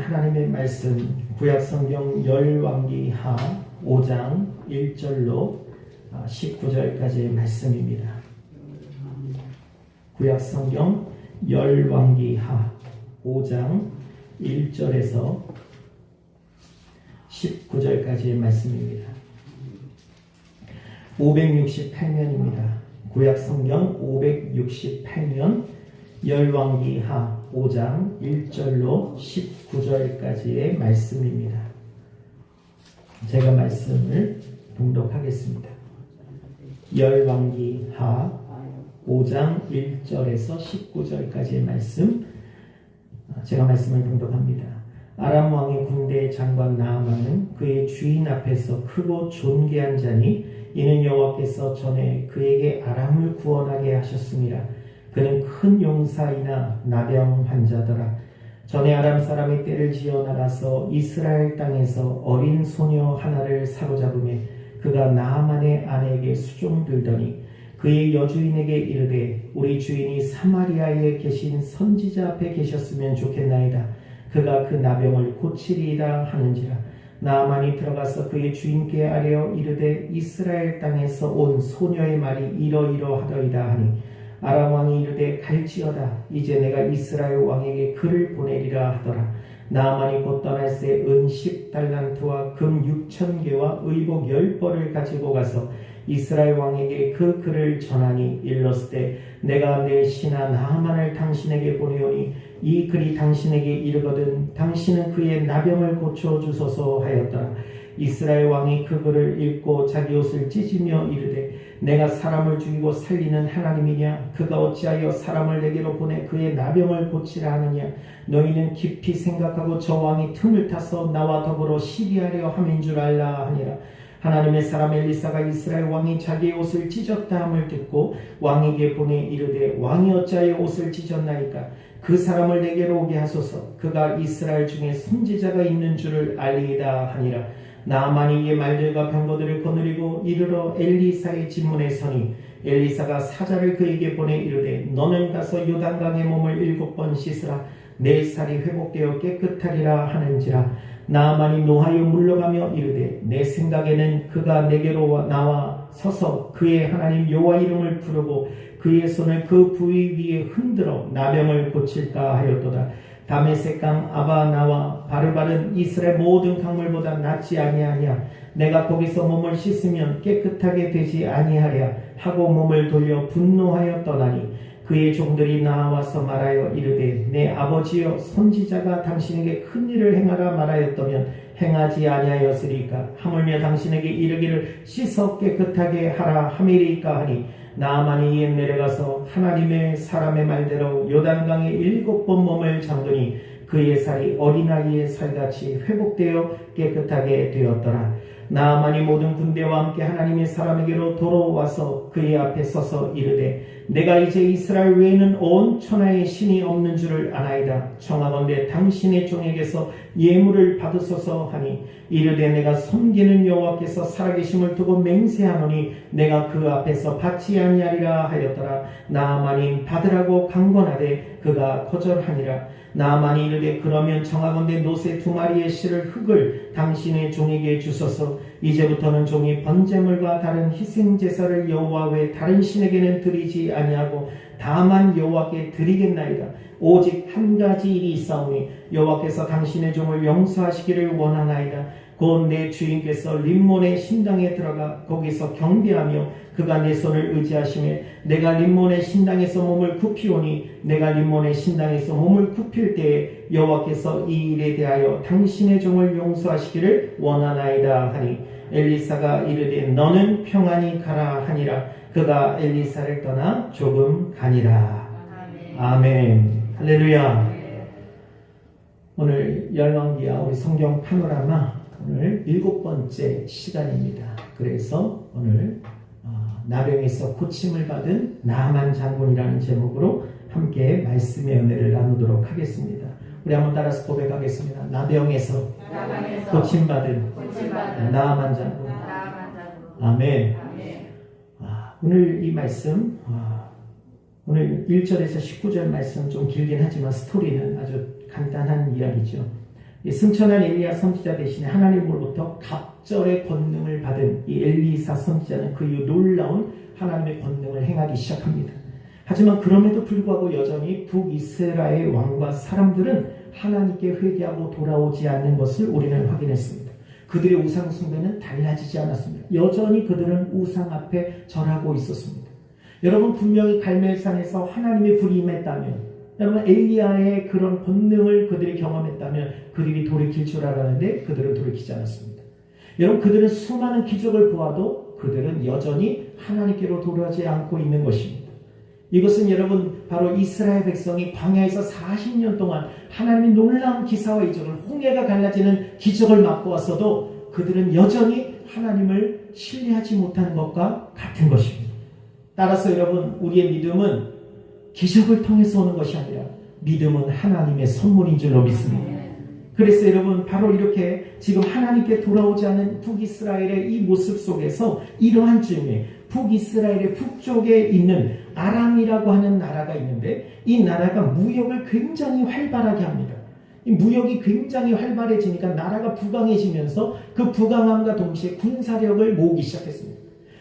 하나님의 말씀 구약성경 열왕기하 5장 1절로 19절까지의 말씀입니다. 구약성경 열왕기하 5장 1절에서 19절까지의 말씀입니다. 568면입니다. 구약성경 568면 열왕기하 5장 1절로 19절까지의 말씀입니다. 제가 말씀을 봉독하겠습니다. 열왕기하 5장 1절에서 19절까지의 말씀, 제가 말씀을 봉독합니다. 아람 왕의 군대 장관 나아만은 그의 주인 앞에서 크고 존귀한 자니 이는 여호와께서 전에 그에게 아람을 구원하게 하셨습니다. 그는 큰 용사이나 나병 환자더라. 전에 아람 사람이 떼를 지어 나가서 이스라엘 땅에서 어린 소녀 하나를 사로잡으며 그가 나아만의 아내에게 수종들더니 그의 여주인에게 이르되 우리 주인이 사마리아에 계신 선지자 앞에 계셨으면 좋겠나이다. 그가 그 나병을 고치리이다 하는지라. 나아만이 들어가서 그의 주인께 아뢰어 이르되 이스라엘 땅에서 온 소녀의 말이 이러이러하더이다 하니 아람 왕이 이르되 갈지어다. 이제 내가 이스라엘 왕에게 글을 보내리라 하더라. 나아만이 곧 떠날새 은 10달란트와 금 6,000개와 의복 10벌을 가지고 가서 이스라엘 왕에게 그 글을 전하니 일렀을 내가 내 신하 나아만을 당신에게 보내오니 이 글이 당신에게 이르거든 당신은 그의 나병을 고쳐주소서 하였더라. 이스라엘 왕이 그 글을 읽고 자기 옷을 찢으며 이르되 내가 사람을 죽이고 살리는 하나님이냐? 그가 어찌하여 사람을 내게로 보내 그의 나병을 고치라 하느냐? 너희는 깊이 생각하고 저 왕이 틈을 타서 나와 더불어 시기하려 함인 줄 알라 하니라. 하나님의 사람 엘리사가 이스라엘 왕이 자기의 옷을 찢었다 함을 듣고 왕에게 보내 이르되 왕이 어찌하여 옷을 찢었나이까? 그 사람을 내게로 오게 하소서. 그가 이스라엘 중에 선지자가 있는 줄을 알리이다 하니라. 나아만이 이의 말들과 병거들을 거느리고 이르러 엘리사의 집문에 서니 엘리사가 사자를 그에게 보내 이르되 너는 가서 요단강에 몸을 7번 씻으라. 내 살이 회복되어 깨끗하리라 하는지라. 나아만이 노하여 물러가며 이르되 내 생각에는 그가 내게로 나와 서서 그의 하나님 여호와 이름을 부르고 그의 손을 그 부위 위에 흔들어 나병을 고칠까 하였도다. 다메섹강 아바나와 바르바른 이스라엘 모든 강물보다 낫지 아니하냐? 내가 거기서 몸을 씻으면 깨끗하게 되지 아니하랴 하고 몸을 돌려 분노하여 떠나니 그의 종들이 나와서 말하여 이르되 내 아버지여 선지자가 당신에게 큰 일을 행하라 말하였다면 행하지 아니하였으리까? 하물며 당신에게 이르기를 씻어 깨끗하게 하라 함이리까 하니 나아만이 이에 내려가서 하나님의 사람의 말대로 요단강에 7번 몸을 잠그니 그의 살이 어린아이의 살같이 회복되어 깨끗하게 되었더라. 나아만이 모든 군대와 함께 하나님의 사람에게로 돌아와서 그의 앞에 서서 이르되 내가 이제 이스라엘 외에는 온 천하에 신이 없는 줄을 아나이다. 청하건대 당신의 종에게서 예물을 받으소서 하니 이르되 내가 섬기는 여호와께서 살아계심을 두고 맹세하노니 내가 그 앞에서 받지 아니하리라 하였더라. 나아만이 받으라고 강권하되 그가 거절하니라. 나아만이 이르되 그러면 청하건대 노새 2마리의 실을 흙을 당신의 종에게 주소서. 이제부터는 종이 번제물과 다른 희생제사를 여호와 외 다른 신에게는 드리지 아니하고 다만 여호와께 드리겠나이다. 오직 한 가지 일이 있사오니 여호와께서 당신의 종을 용서하시기를 원하나이다. 곧 내 주인께서 림몬의 신당에 들어가 거기서 경배하며 그가 내 손을 의지하시며 내가 림몬의 신당에서 몸을 굽히오니 내가 림몬의 신당에서 몸을 굽힐 때에 여호와께서 이 일에 대하여 당신의 종을 용서하시기를 원하나이다 하니 엘리사가 이르되 너는 평안히 가라 하니라. 그가 엘리사를 떠나 조금 가니라. 아멘. 할렐루야. 오늘 열왕기하 우리 성경 파노라마 오늘 7번째 시간입니다. 그래서 오늘 나병에서 고침을 받은 나아만 장군이라는 제목으로 함께 말씀의 은혜를 나누도록 하겠습니다. 우리 한번 따라서 고백하겠습니다. 나병에서 고침받은 나아만 장군. 아멘. 오늘 이 말씀 오늘 1절에서 19절 말씀 좀 길긴 하지만 스토리는 아주 간단한 이야기죠. 이 승천한 엘리야 선지자 대신에 하나님으로부터 갑절의 권능을 받은 이 엘리사 선지자는 그 이후 놀라운 하나님의 권능을 행하기 시작합니다. 하지만 그럼에도 불구하고 여전히 북이스라엘 왕과 사람들은 하나님께 회개하고 돌아오지 않는 것을 우리는 확인했습니다. 그들의 우상 숭배는 달라지지 않았습니다. 여전히 그들은 우상 앞에 절하고 있었습니다. 여러분, 분명히 갈멜산에서 하나님의 불이 임했다면, 여러분 엘리야의 그런 권능을 그들이 경험했다면 그들이 돌이킬 줄 알았는데 그들은 돌이키지 않았습니다. 여러분, 그들은 수많은 기적을 보아도 그들은 여전히 하나님께로 돌아오지 않고 있는 것입니다. 이것은 여러분 바로 이스라엘 백성이 광야에서 40년 동안 하나님의 놀라운 기사와 이적을, 홍해가 갈라지는 기적을 맛보았어도 그들은 여전히 하나님을 신뢰하지 못하는 것과 같은 것입니다. 따라서 여러분, 우리의 믿음은 기적을 통해서 오는 것이 아니라 믿음은 하나님의 선물인 줄로 믿습니다. 그래서 여러분, 바로 이렇게 지금 하나님께 돌아오지 않는 북이스라엘의 이 모습 속에서 이러한 즈음에 북이스라엘의 북쪽에 있는 아람이라고 하는 나라가 있는데, 이 나라가 무역을 굉장히 활발하게 합니다. 이 무역이 굉장히 활발해지니까 나라가 부강해지면서 그 부강함과 동시에 군사력을 모으기 시작했습니다.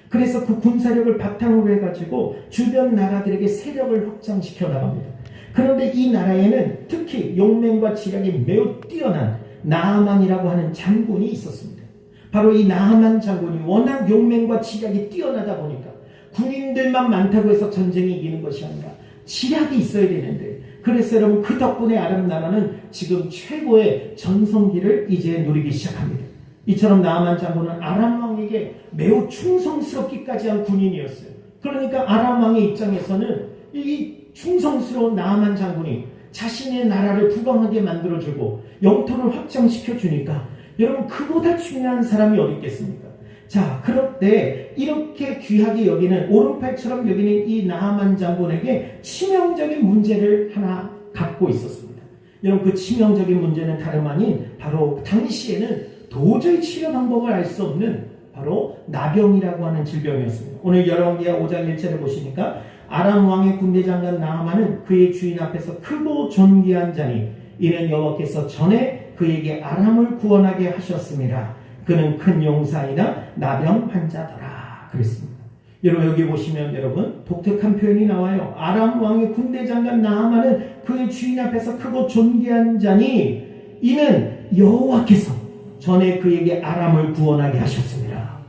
그래서 그 군사력을 바탕으로 해가지고 주변 나라들에게 세력을 확장시켜 나갑니다. 그런데 이 나라에는 특히 용맹과 지략이 매우 뛰어난 나아만이라고 하는 장군이 있었습니다. 바로 이 나아만 장군이 워낙 용맹과 지략이 뛰어나다 보니까 군인들만 많다고 해서 전쟁이 이기는 것이 아니라 지략이 있어야 되는데, 그래서 여러분 그 덕분에 아람 나라는 지금 최고의 전성기를 이제 누리기 시작합니다. 이처럼 나아만 장군은 아람 왕에게 매우 충성스럽기까지 한 군인이었어요. 그러니까 아람 왕의 입장에서는 이 충성스러운 나아만 장군이 자신의 나라를 부강하게 만들어주고 영토를 확장시켜주니까 여러분 그보다 중요한 사람이 어디 있겠습니까? 자, 그런데 이렇게 귀하게 여기는, 오른팔처럼 여기는 이 나아만 장군에게 치명적인 문제를 하나 갖고 있었습니다. 여러분, 그 치명적인 문제는 다름 아닌 바로 당시에는 도저히 치료 방법을 알 수 없는 바로 나병이라고 하는 질병이었습니다. 오늘 열왕기하 5장 1절에 보시니까 아람 왕의 군대 장관 나아만은 그의 주인 앞에서 크고 존귀한 자니 이는 여호와께서 전에 그에게 아람을 구원하게 하셨습니다. 그는 큰 용사이나 나병 환자더라 그랬습니다. 여러분, 여기 보시면 여러분 독특한 표현이 나와요. 아람 왕의 군대 장관 나아만은 그의 주인 앞에서 크고 존귀한 자니 이는 여호와께서 전에 그에게 아람을 구원하게 하셨습니다.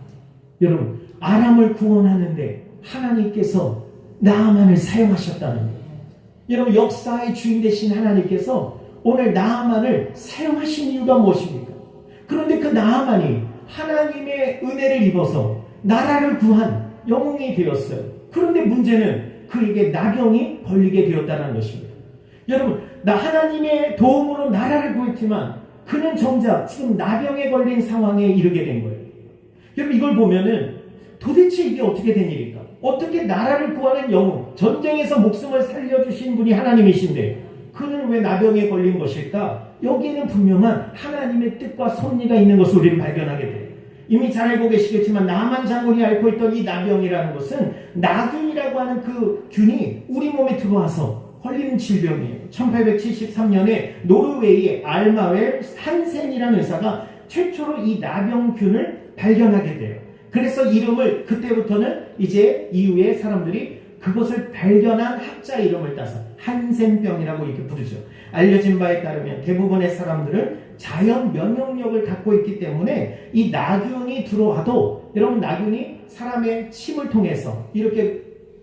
여러분, 아람을 구원하는데 하나님께서 나아만을 사용하셨다는 거예요. 여러분, 역사의 주인 되신 하나님께서 오늘 나아만을 사용하신 이유가 무엇입니까? 그런데 그 나아만이 하나님의 은혜를 입어서 나라를 구한 영웅이 되었어요. 그런데 문제는 그에게 나병이 걸리게 되었다는 것입니다. 여러분, 하나님의 도움으로 나라를 구했지만 그는 정작 지금 나병에 걸린 상황에 이르게 된 거예요. 여러분, 이걸 보면은 도대체 이게 어떻게 된 일일까? 어떻게 나라를 구하는 영웅, 전쟁에서 목숨을 살려주신 분이 하나님이신데 그는 왜 나병에 걸린 것일까? 여기에는 분명한 하나님의 뜻과 섭리가 있는 것을 우리는 발견하게 돼요. 이미 잘 알고 계시겠지만 나아만 장군이 앓고 있던 이 나병이라는 것은 나균이라고 하는 그 균이 우리 몸에 들어와서 걸리는 질병이에요. 1873년에 노르웨이의 알마웰 한센이라는 의사가 최초로 이 나병균을 발견하게 돼요. 그래서 이름을 그때부터는 이제 이후에 사람들이 그것을 발견한 학자 이름을 따서 한센병이라고 이렇게 부르죠. 알려진 바에 따르면 대부분의 사람들은 자연 면역력을 갖고 있기 때문에 이 나균이 들어와도, 여러분 나균이 사람의 침을 통해서 이렇게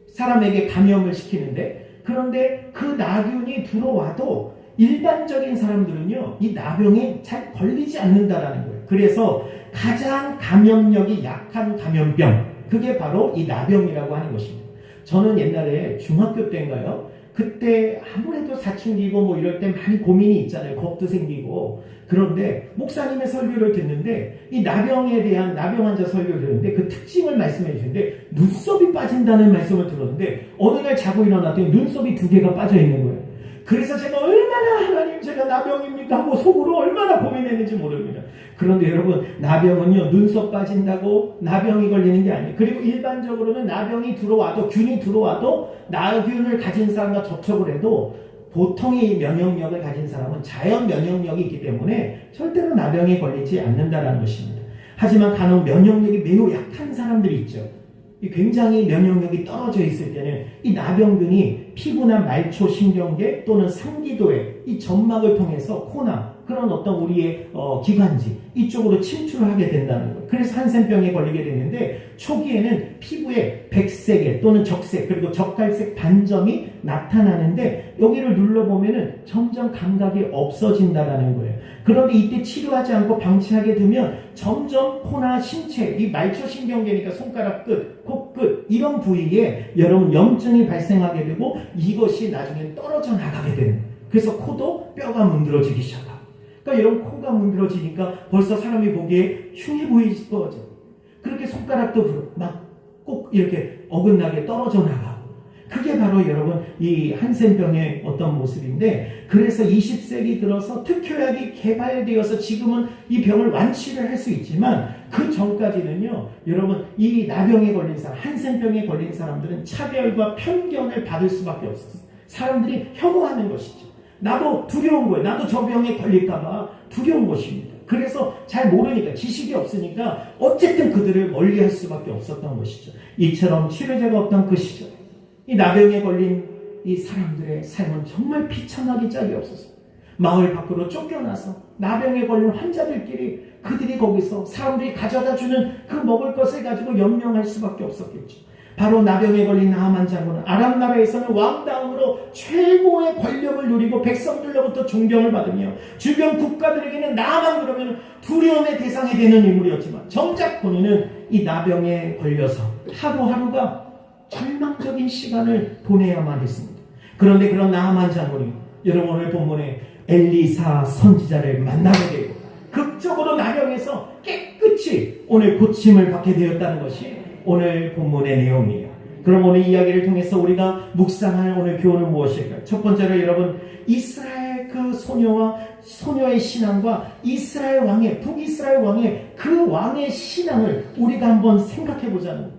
사람에게 감염을 시키는데, 그런데 그 나균이 들어와도 일반적인 사람들은요 이 나병에 잘 걸리지 않는다라는 거예요. 그래서 가장 감염력이 약한 감염병, 그게 바로 이 나병이라고 하는 것입니다. 저는 옛날에 중학교 때인가요? 그때 아무래도 사춘기고 뭐 이럴 때 많이 고민이 있잖아요. 겁도 생기고. 그런데 목사님의 설교를 듣는데 이 나병에 대한 나병 환자 설교를 듣는데 그 특징을 말씀해 주시는데 눈썹이 빠진다는 말씀을 들었는데 어느 날 자고 일어났더니 눈썹이 2개가 빠져 있는 거예요. 그래서 제가 얼마나 하나님 제가 나병입니까 하고 속으로 얼마나 고민했는지 모릅니다. 그런데 여러분 나병은요 눈썹 빠진다고 나병이 걸리는 게 아니에요. 그리고 일반적으로는 나병이 들어와도 균이 들어와도 나균을 가진 사람과 접촉을 해도 보통의 면역력을 가진 사람은 자연 면역력이 있기 때문에 절대로 나병에 걸리지 않는다는 것입니다. 하지만 간혹 면역력이 매우 약한 사람들이 있죠. 굉장히 면역력이 떨어져 있을 때는 이 나병균이 피부나 말초 신경계 또는 상기도에 이 점막을 통해서 코나 그런 어떤 우리의 기관지 이쪽으로 침투를 하게 된다는 거예요. 그래서 한센병에 걸리게 되는데 초기에는 피부에 백색의 또는 적색 그리고 적갈색 반점이 나타나는데 여기를 눌러보면은 점점 감각이 없어진다는 거예요. 그런데 이때 치료하지 않고 방치하게 되면 점점 코나 신체, 이 말초신경계니까 손가락 끝, 코끝 이런 부위에 여러분 염증이 발생하게 되고 이것이 나중에 떨어져 나가게 되는 거예요. 그래서 코도 뼈가 문드러지기 시작합니다. 그러니까 이런 코가 문드러지니까 벌써 사람이 보기에 흉해 보이지 거죠. 그렇게 손가락도 막 꼭 이렇게 어긋나게 떨어져 나가고 그게 바로 여러분 이 한센병의 어떤 모습인데 그래서 20세기 들어서 특효약이 개발되어서 지금은 이 병을 완치를 할 수 있지만 그 전까지는요 여러분 이 나병에 걸린 사람 한센병에 걸린 사람들은 차별과 편견을 받을 수밖에 없었어요. 사람들이 혐오하는 것이죠. 나도 두려운 거예요. 나도 저 병에 걸릴까봐 두려운 것입니다. 그래서 잘 모르니까 지식이 없으니까 어쨌든 그들을 멀리할 수밖에 없었던 것이죠. 이처럼 치료제가 없던 그 시절 이 나병에 걸린 이 사람들의 삶은 정말 비참하기 짝이 없었어요. 마을 밖으로 쫓겨나서 나병에 걸린 환자들끼리 그들이 거기서 사람들이 가져다 주는 그 먹을 것을 가지고 연명할 수밖에 없었겠죠. 바로 나병에 걸린 나아만 장군은 아람 나라에서는 왕다음으로 최고의 권력을 누리고 백성들로부터 존경을 받으며 주변 국가들에게는 나아만 그러면 두려움의 대상이 되는 인물이었지만 정작 본인은 이 나병에 걸려서 하루하루가 절망적인 시간을 보내야만 했습니다. 그런데 그런 나아만 장군이 여러분 오늘 본문에 엘리사 선지자를 만나게 되고 극적으로 나병에서 깨끗이 오늘 고침을 받게 되었다는 것이 오늘 본문의 내용이에요. 그럼 오늘 이야기를 통해서 우리가 묵상할 오늘 교훈은 무엇일까요? 첫 번째로 여러분 이스라엘 그 소녀의 신앙과 이스라엘 왕의 북이스라엘 왕의 그 왕의 신앙을 우리가 한번 생각해 보자는 거예요.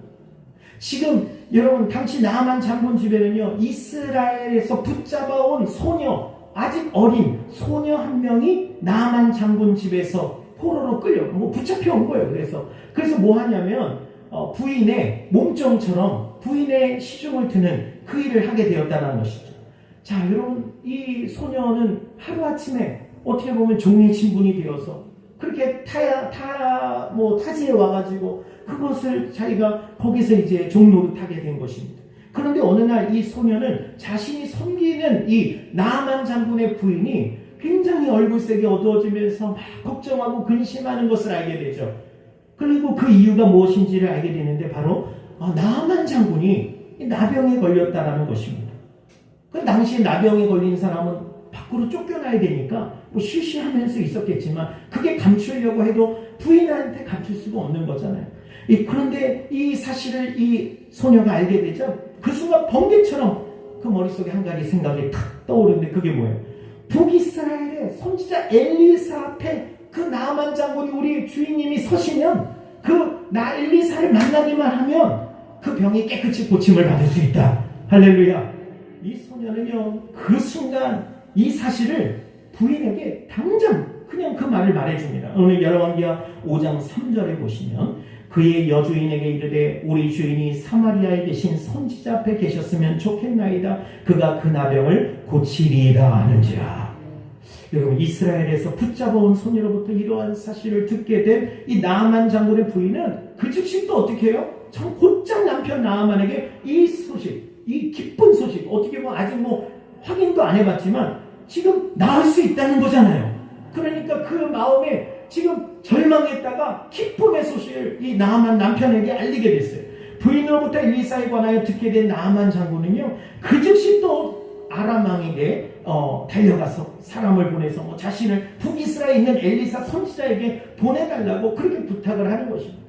지금 여러분 당시 나아만 장군 집에는요 이스라엘에서 붙잡아온 소녀 아직 어린 소녀 한 명이 나아만 장군 집에서 포로로 끌려 붙잡혀 온 거예요. 그래서 뭐 하냐면 부인의 몸종처럼 부인의 시중을 드는 그 일을 하게 되었다는 것이죠. 자, 여러분 이 소녀는 하루아침에 어떻게 보면 종의 신분이 되어서 그렇게 타지에 와가지고 그것을 자기가 거기서 이제 종노릇하게 된 것입니다. 그런데 어느 날 이 소녀는 자신이 섬기는 이 나아만 장군의 부인이 굉장히 얼굴색이 어두워지면서 막 걱정하고 근심하는 것을 알게 되죠. 그리고 그 이유가 무엇인지를 알게 되는데 바로 나아만 장군이 나병에 걸렸다라는 것입니다. 그 당시에 나병에 걸린 사람은 밖으로 쫓겨나야 되니까 쉬쉬하면서 있었겠지만 그게 감추려고 해도 부인한테 감출 수가 없는 거잖아요. 그런데 이 사실을 이 소녀가 알게 되죠. 그 순간 번개처럼 그 머릿속에 한 가지 생각이 탁 떠오르는데 그게 뭐예요? 북이스라엘의 선지자 엘리사 앞에 그 나아만 장군이 우리 주인님이 서시면 그 엘리사를 만나기만 하면 그 병이 깨끗이 고침을 받을 수 있다. 할렐루야. 이 소녀는요 그 순간 이 사실을 부인에게 당장 그냥 그 말을 말해줍니다. 오늘 열왕기하 5장 3절에 보시면 그의 여주인에게 이르되 우리 주인이 사마리아에 계신 선지자 앞에 계셨으면 좋겠나이다. 그가 그 나병을 고치리이다 하는지라. 여러분 이스라엘에서 붙잡아온 소녀로부터 이러한 사실을 듣게 된 이 나아만 장군의 부인은 그 즉시 또 어떻게 해요? 참 곧장 남편 나아만에게 이 소식, 이 기쁜 소식 어떻게 보면 아직 확인도 안 해봤지만 지금 나을 수 있다는 거잖아요. 그러니까 그 마음에 지금 절망했다가 기쁨의 소식을 이 나아만 남편에게 알리게 됐어요. 부인으로부터 엘리사에 관하여 듣게 된 나아만 장군은요 그 즉시 또 아람 왕에게 달려가서 사람을 보내서 자신을 북이스라엘에 있는 엘리사 선지자에게 보내달라고 그렇게 부탁을 하는 것입니다.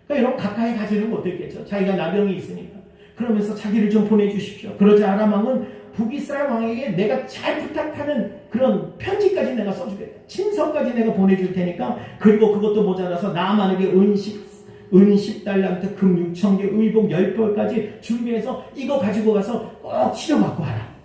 그러니까 여러분 가까이 가지는 못했겠죠. 자기가 나병이 있으니까. 그러면서 자기를 좀 보내주십시오. 그러자 아람 왕은 북이스라엘 왕에게 내가 잘 부탁하는 그런 편지까지 내가 써주겠다. 친서까지 내가 보내줄 테니까 그리고 그것도 모자라서 나아만에게 은 10달란트 금 6,000개 의복 10벌까지 준비해서 이거 가지고 가서 꼭 치료받고 하라.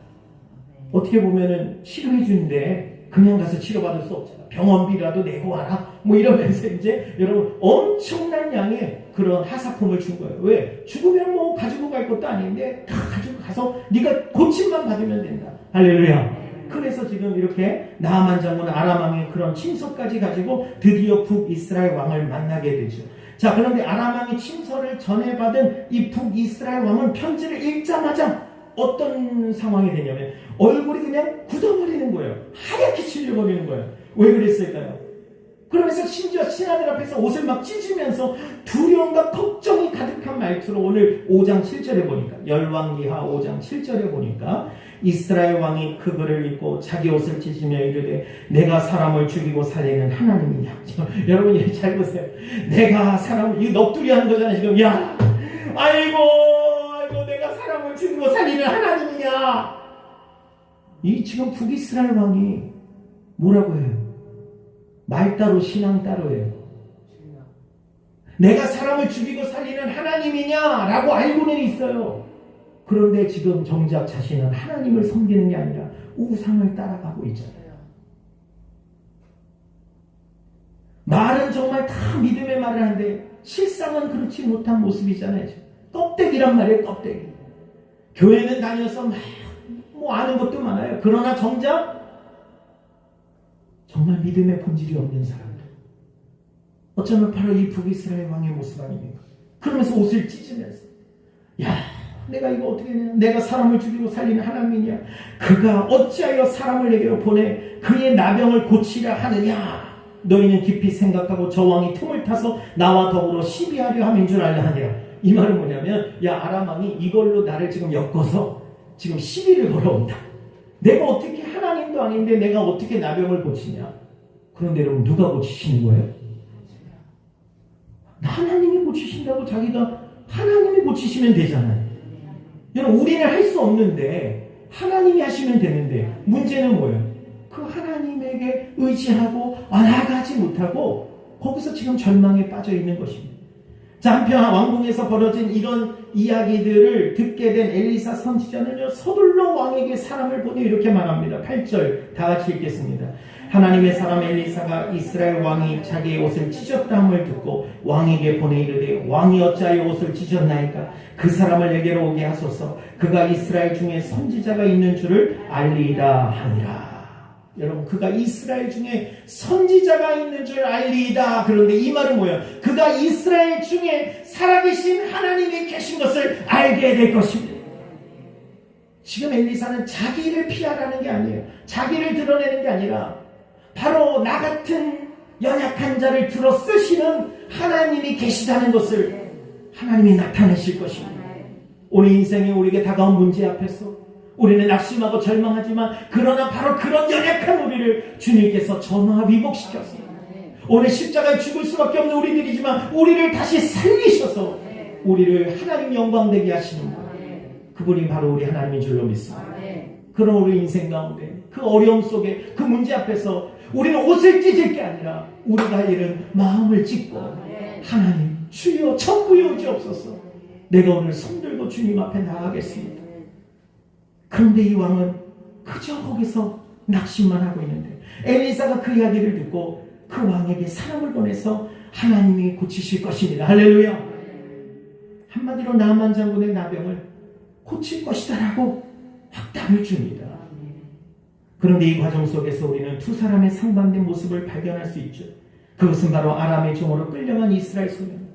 어떻게 보면은 치료해 주는데 그냥 가서 치료받을 수 없잖아. 병원비라도 내고 와라. 뭐 이러면서 이제 여러분 엄청난 양의 그런 하사품을 준 거예요. 왜? 죽으면 뭐 가지고 갈 것도 아닌데 다 가지고 가서 네가 고침만 받으면 된다. 할렐루야. 그래서 지금 이렇게 나아만 장군은 아람 왕의 그런 친서까지 가지고 드디어 북이스라엘 왕을 만나게 되죠. 자, 그런데 아람 왕이 친서를 전해받은 이 북이스라엘 왕은 편지를 읽자마자 어떤 상황이 되냐면 얼굴이 그냥 굳어버리는 거예요. 하얗게 질려버리는 거예요. 왜 그랬을까요? 그러면서 심지어 신하들 앞에서 옷을 막 찢으면서 두려움과 걱정이 가득한 말투로 오늘 5장 7절에 보니까 열왕기하 5장 7절에 보니까 이스라엘 왕이 그 글을 읽고 자기 옷을 찢으며 이르되 내가 사람을 죽이고 살리는 하나님이냐. 여러분 잘 보세요. 내가 사람을 이거 넋두리 하는 거잖아요 지금. 야 아이고 내가 사람을 죽이고 살리는 하나님이냐. 이 지금 북이스라엘 왕이 뭐라고 해요? 말 따로 신앙 따로예요. 내가 사람을 죽이고 살리는 하나님이냐라고 알고는 있어요. 그런데 지금 정작 자신은 하나님을 섬기는 게 아니라 우상을 따라가고 있잖아요. 말은 정말 다 믿음의 말을 하는데 실상은 그렇지 못한 모습이잖아요. 껍데기란 말이에요. 껍데기. 교회는 다녀서 막 뭐 아는 것도 많아요. 그러나 정작 정말 믿음의 본질이 없는 사람들. 어쩌면 바로 이 북이스라엘 왕의 모습 아닙니까? 그러면서 옷을 찢으면서 야 내가 이거 어떻게 했냐. 내가 사람을 죽이고 살리는 하나님이냐. 그가 어찌하여 사람을 내게로 보내 그의 나병을 고치려 하느냐. 너희는 깊이 생각하고 저 왕이 틈을 타서 나와 더불어 시비하려 함인 줄 알려 하니라. 이 말은 뭐냐면 야 아람 왕이 이걸로 나를 지금 엮어서 지금 시비를 걸어온다. 내가 어떻게 하나님도 아닌데 내가 어떻게 나병을 고치냐. 그런데 여러분 누가 고치시는 거예요? 하나님이 고치신다고 자기가 하나님이 고치시면 되잖아요. 여러분 우리는 할 수 없는데 하나님이 하시면 되는데 문제는 뭐예요? 그 하나님에게 의지하고 나아가지 못하고 거기서 지금 절망에 빠져 있는 것입니다. 자, 한편 왕궁에서 벌어진 이런 이야기들을 듣게 된 엘리사 선지자는요 서둘러 왕에게 사람을 보내 이렇게 말합니다. 8절 다 같이 읽겠습니다. 하나님의 사람 엘리사가 이스라엘 왕이 자기의 옷을 찢었다함을 듣고 왕에게 보내 이르되 왕이 어찌하여 옷을 찢었나이까. 그 사람을 내게로 오게 하소서. 그가 이스라엘 중에 선지자가 있는 줄을 알리이다 하니라. 여러분 그가 이스라엘 중에 선지자가 있는 줄 알리이다. 그런데 이 말은 뭐예요? 그가 이스라엘 중에 살아계신 하나님이 계신 것을 알게 될 것입니다. 지금 엘리사는 자기를 피하라는 게 아니에요. 자기를 드러내는 게 아니라 바로 나 같은 연약한 자를 들어 쓰시는 하나님이 계시다는 것을 하나님이 나타내실 것입니다. 우리 인생에 우리에게 다가온 문제 앞에서 우리는 낙심하고 절망하지만 그러나 바로 그런 연약한 우리를 주님께서 전화 위복시켰습니다. 오늘 십자가에 죽을 수밖에 없는 우리들이지만 우리를 다시 살리셔서 우리를 하나님 영광되게 하시는 분, 그분이 바로 우리 하나님인 줄로 믿습니다. 그런 우리 인생 가운데 그 어려움 속에 그 문제 앞에서 우리는 옷을 찢을 게 아니라 우리가 할 일은 마음을 찢고 하나님 주여 천부여 오시옵소서. 내가 오늘 손들고 주님 앞에 나가겠습니다. 그런데 이 왕은 그저 거기서 낙심만 하고 있는데 엘리사가 그 이야기를 듣고 그 왕에게 사람을 보내서 하나님이 고치실 것입니다. 할렐루야. 한마디로 나만 장군의 나병을 고칠 것이다 라고 확답을 줍니다. 그런데 이 과정 속에서 우리는 두 사람의 상반된 모습을 발견할 수 있죠. 그것은 바로 아람의 종으로 끌려간 이스라엘 소년.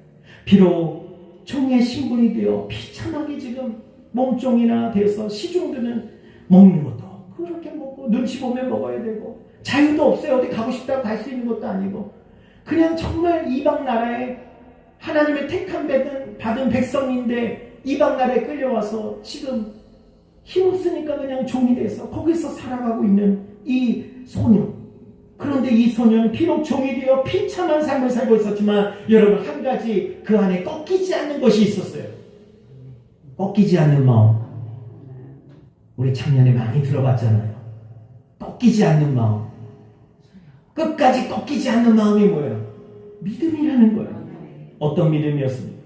비록 종의 신분이 되어 비참하게 지금 몸종이나 돼서 시중들은 먹는 것도 그렇게 먹고 눈치 보면 먹어야 되고 자유도 없어요. 어디 가고 싶다고 갈 수 있는 것도 아니고 그냥 정말 이방 나라에 하나님의 택함 받은 백성인데 이방 나라에 끌려와서 지금 힘없으니까 그냥 종이 돼서 거기서 살아가고 있는 이 소년. 그런데 이 소년은 비록 종이 되어 비참한 삶을 살고 있었지만 여러분 한 가지 그 안에 꺾이지 않는 것이 있었어요. 꺾이지 않는 마음. 우리 작년에 많이 들어봤잖아요. 꺾이지 않는 마음. 끝까지 꺾이지 않는 마음이 뭐예요? 믿음이라는 거예요. 어떤 믿음이었습니까?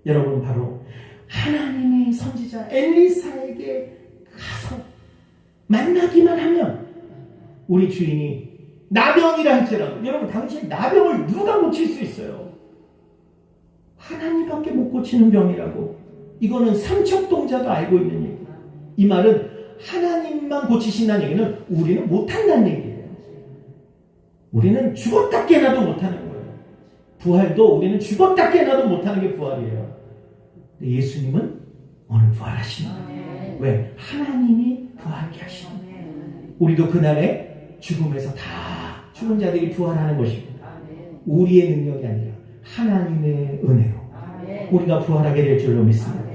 여러분 바로 하나님이 선지자 엘리사에게 가서 만나기만 하면 우리 주인이 나병이라 할지라도, 여러분 당신 나병을 누가 고칠 수 있어요? 하나님밖에 못 고치는 병이라고. 이거는 삼척동자도 알고 있는 얘기예요. 이 말은 하나님만 고치신다는 얘기는 우리는 못한다는 얘기예요. 우리는 죽었다 깨나도 못하는 거예요. 부활도 우리는 죽었다 깨나도 못하는 게 부활이에요. 근데 예수님은 오늘 부활하시는 거예요. 왜? 하나님이 부활하게 하시는 거예요. 우리도 그날에 죽음에서 다 죽은 자들이 부활하는 것입니다. 우리의 능력이 아니라 하나님의 은혜로 우리가 부활하게 될 줄로 믿습니다.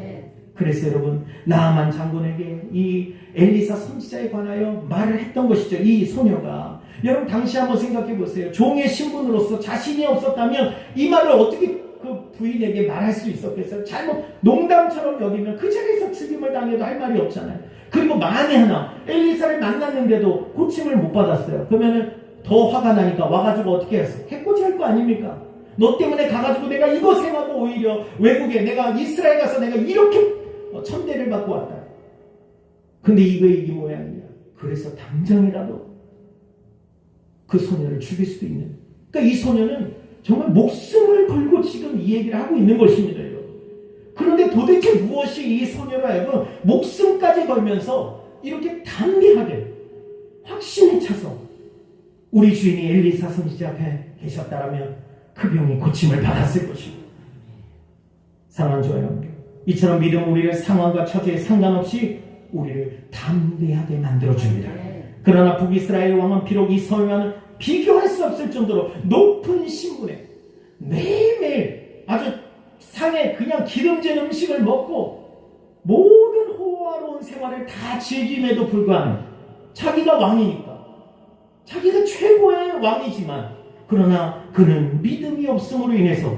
그래서 여러분, 나아만 장군에게 이 엘리사 선지자에 관하여 말을 했던 것이죠. 이 소녀가. 여러분 당시 한번 생각해 보세요. 종의 신분으로서 자신이 없었다면 이 말을 어떻게 그 부인에게 말할 수 있었겠어요? 잘못 농담처럼 여기면 그 자리에서 죽임을 당해도 할 말이 없잖아요. 그리고 만에 하나 엘리사를 만났는데도 고침을 못 받았어요. 그러면은 더 화가 나니까 와가지고 어떻게 했어요? 해코지할 거 아닙니까? 너 때문에 가가지고 내가 이거 생하고 오히려 외국에 내가 이스라엘 가서 내가 이렇게 천대를 받고 왔다. 근데 이게 모양이야. 그래서 당장이라도 그 소녀를 죽일 수도 있는. 그러니까 이 소녀는 정말 목숨을 걸고 지금 이 얘기를 하고 있는 것입니다. 여러분. 그런데 도대체 무엇이 이 소녀로 하여금 목숨까지 걸면서 이렇게 담대하게 확신에 차서 우리 주인이 엘리사 선지자 앞에 계셨다라면 그 병이 고침을 받았을 것입니다. 사랑하는 저와 여러분, 이처럼 믿음은 우리를 상황과 처지에 상관없이 우리를 담대하게 만들어줍니다. 그러나 북이스라엘 왕은 비록 이 소녀와는 비교할 수 없을 정도로 높은 신분에 매일매일 아주 상에 그냥 기름진 음식을 먹고 모든 호화로운 생활을 다 즐김에도 불구하는, 자기가 왕이니까 자기가 최고의 왕이지만, 그러나 그는 믿음이 없음으로 인해서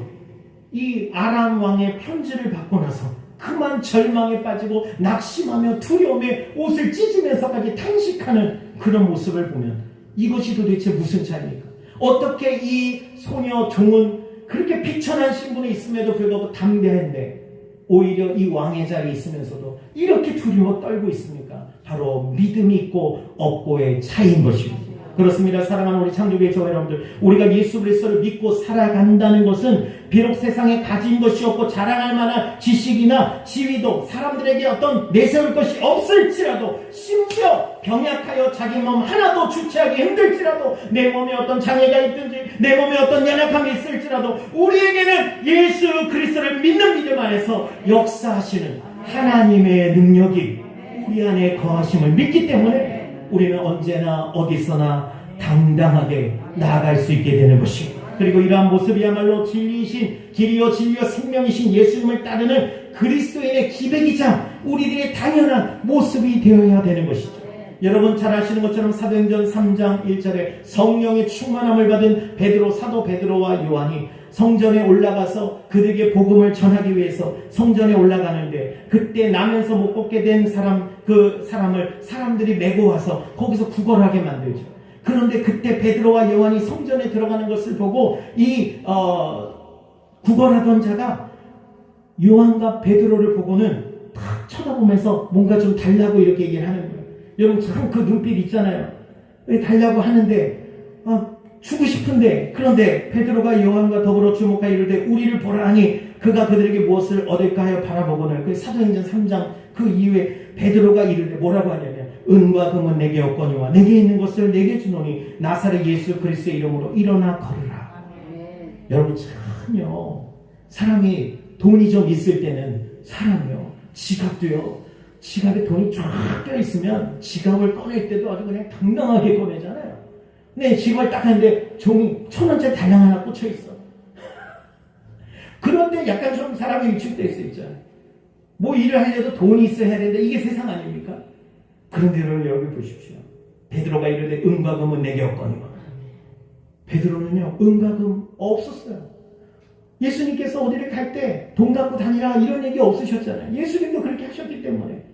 이 아람 왕의 편지를 받고 나서 그만 절망에 빠지고 낙심하며 두려움에 옷을 찢으면서까지 탄식하는 그런 모습을 보면 이것이 도대체 무슨 차이입니까? 어떻게 이 소녀 종은 그렇게 비천한 신분에 있음에도 불구하고 담대한데 오히려 이 왕의 자리에 있으면서도 이렇게 두려워 떨고 있습니까? 바로 믿음이 있고 없고의 차이인 것입니다. 그렇습니다. 사랑하는 우리 창조교회 저와 여러분들, 우리가 예수 그리스도를 믿고 살아간다는 것은 비록 세상에 가진 것이 없고 자랑할 만한 지식이나 지위도 사람들에게 어떤 내세울 것이 없을지라도, 심지어 병약하여 자기 몸 하나도 주체하기 힘들지라도, 내 몸에 어떤 장애가 있든지 내 몸에 어떤 연약함이 있을지라도 우리에게는 예수 그리스도를 믿는 믿음 안에서 역사하시는 하나님의 능력이 우리 안에 거하심을 믿기 때문에 우리는 언제나 어디서나 당당하게 나아갈 수 있게 되는 것입니다. 그리고 이러한 모습이야말로 진리이신, 길이요 진리요 생명이신 예수님을 따르는 그리스도인의 기백이자 우리들의 당연한 모습이 되어야 되는 것이죠. 여러분 잘 아시는 것처럼 사도행전 3장 1절에 성령의 충만함을 받은 베드로, 사도 베드로와 요한이 성전에 올라가서 그들에게 복음을 전하기 위해서 성전에 올라가는데, 그때 나면서 못 걷게 된 그 사람을 사람들이 메고 와서 거기서 구걸하게 만들죠. 그런데 그때 베드로와 요한이 성전에 들어가는 것을 보고 이 구걸하던 자가 요한과 베드로를 보고는 탁 쳐다보면서 뭔가 좀 달라고 이렇게 얘기를 하는 거예요. 여러분 참 그 눈빛 있잖아요. 달라고 하는데 주고 싶은데, 그런데 베드로가 요한과 더불어 주목하여 이르되 우리를 보라 하니 그가 그들에게 무엇을 얻을까 하여 바라보거늘. 그 사도행전 3장 그 이후에 베드로가 이르되 뭐라고 하냐면, 은과 금은 내게 없거니와 내게 있는 것을 내게 주노니 나사렛 예수 그리스도의 이름으로 일어나 걸으라. 여러분 참요, 사람이 돈이 좀 있을 때는 사람이요, 지갑도요, 지갑에 돈이 쫙 껴있으면 지갑을 꺼낼 때도 아주 그냥 당당하게 꺼내잖아요. 근데 지갑을 딱 하는데 종이 1,000원짜리 달랑 하나 꽂혀있어. 그런데 약간 좀 사람이 위축될 수 있잖아요. 뭐 일을 하려도 돈이 있어야 되는데 이게 세상 아닙니까? 그런데 여러분 보십시오. 베드로가 이르되 은과 금은 내게 없거니와. 베드로는요, 은과 금 없었어요. 예수님께서 어디를 갈 때 돈 갖고 다니라 이런 얘기 없으셨잖아요. 예수님도 그렇게 하셨기 때문에.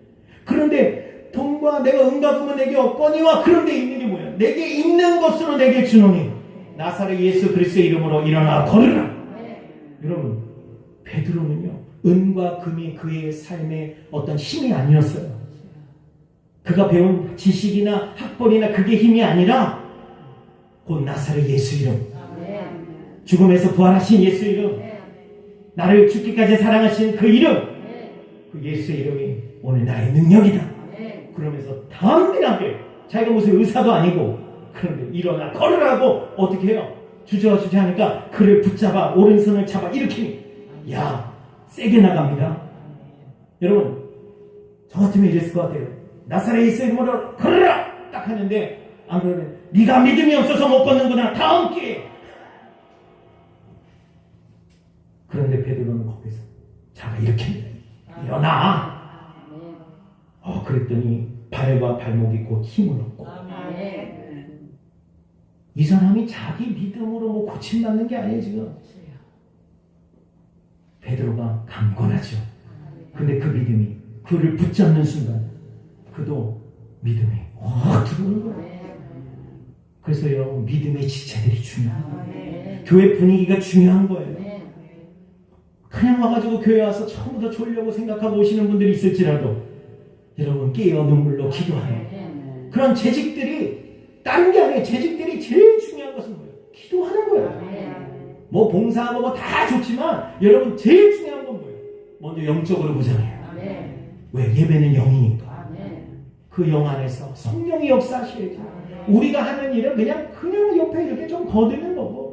그런데 돈과 내가 은과 금은 내게 없거니와, 그런데 있는 게 뭐예요? 내게 있는 것으로 내게 주노니 나사렛 예수 그리스도의 이름으로 일어나 걸으라. 여러분, 베드로는요, 은과 금이 그의 삶의 어떤 힘이 아니었어요. 그가 배운 지식이나 학벌이나 그게 힘이 아니라 곧 나사렛 예수 이름, 죽음에서 부활하신 예수 이름, 나를 죽기까지 사랑하신 그 이름, 그 예수의 이름이 오늘 나의 능력이다. 그러면서 담대하게, 자기가 무슨 의사도 아니고, 그런데 일어나 걸으라고 어떻게 해요? 주저주저 하니까 그를 붙잡아 오른손을 잡아 일으키니, 야, 세게 나갑니다. 여러분, 저 같으면 이랬을 것 같아요. 나사렛 예수 이름으로 걸으라! 딱 하는데, 안 그러면 네가 믿음이 없어서 못 걷는구나. 다음 기회에. 그런데 베드로는 거기서 자가 일으킵니다. 일어나! 그랬더니 발과 발목이 곧 힘을 얻고, 이 사람이 자기 믿음으로 뭐 고침받는 게 아니에요 지금. 베드로가 강건하죠. 근데 그 믿음이 그를 붙잡는 순간 그도 믿음이 확 들어오는 거예요. 그래서 여러분, 믿음의 지체들이 중요해요. 교회 분위기가 중요한 거예요. 그냥 와가지고 교회 와서 처음부터 졸려고 생각하고 오시는 분들이 있을지라도 여러분, 깨어 눈물로 기도하는 그런 재직들이, 다른 게 아니에요. 재직들이 제일 중요한 것은 뭐예요? 기도하는 거예요. 뭐 봉사하고 뭐 다 좋지만 여러분, 제일 중요한 건 뭐예요? 먼저 영적으로 보잖아요. 왜? 예배는 영이니까. 그 영 안에서 성령이 역사하셔야죠. 우리가 하는 일은 그냥 옆에 이렇게 좀 거드는 거고,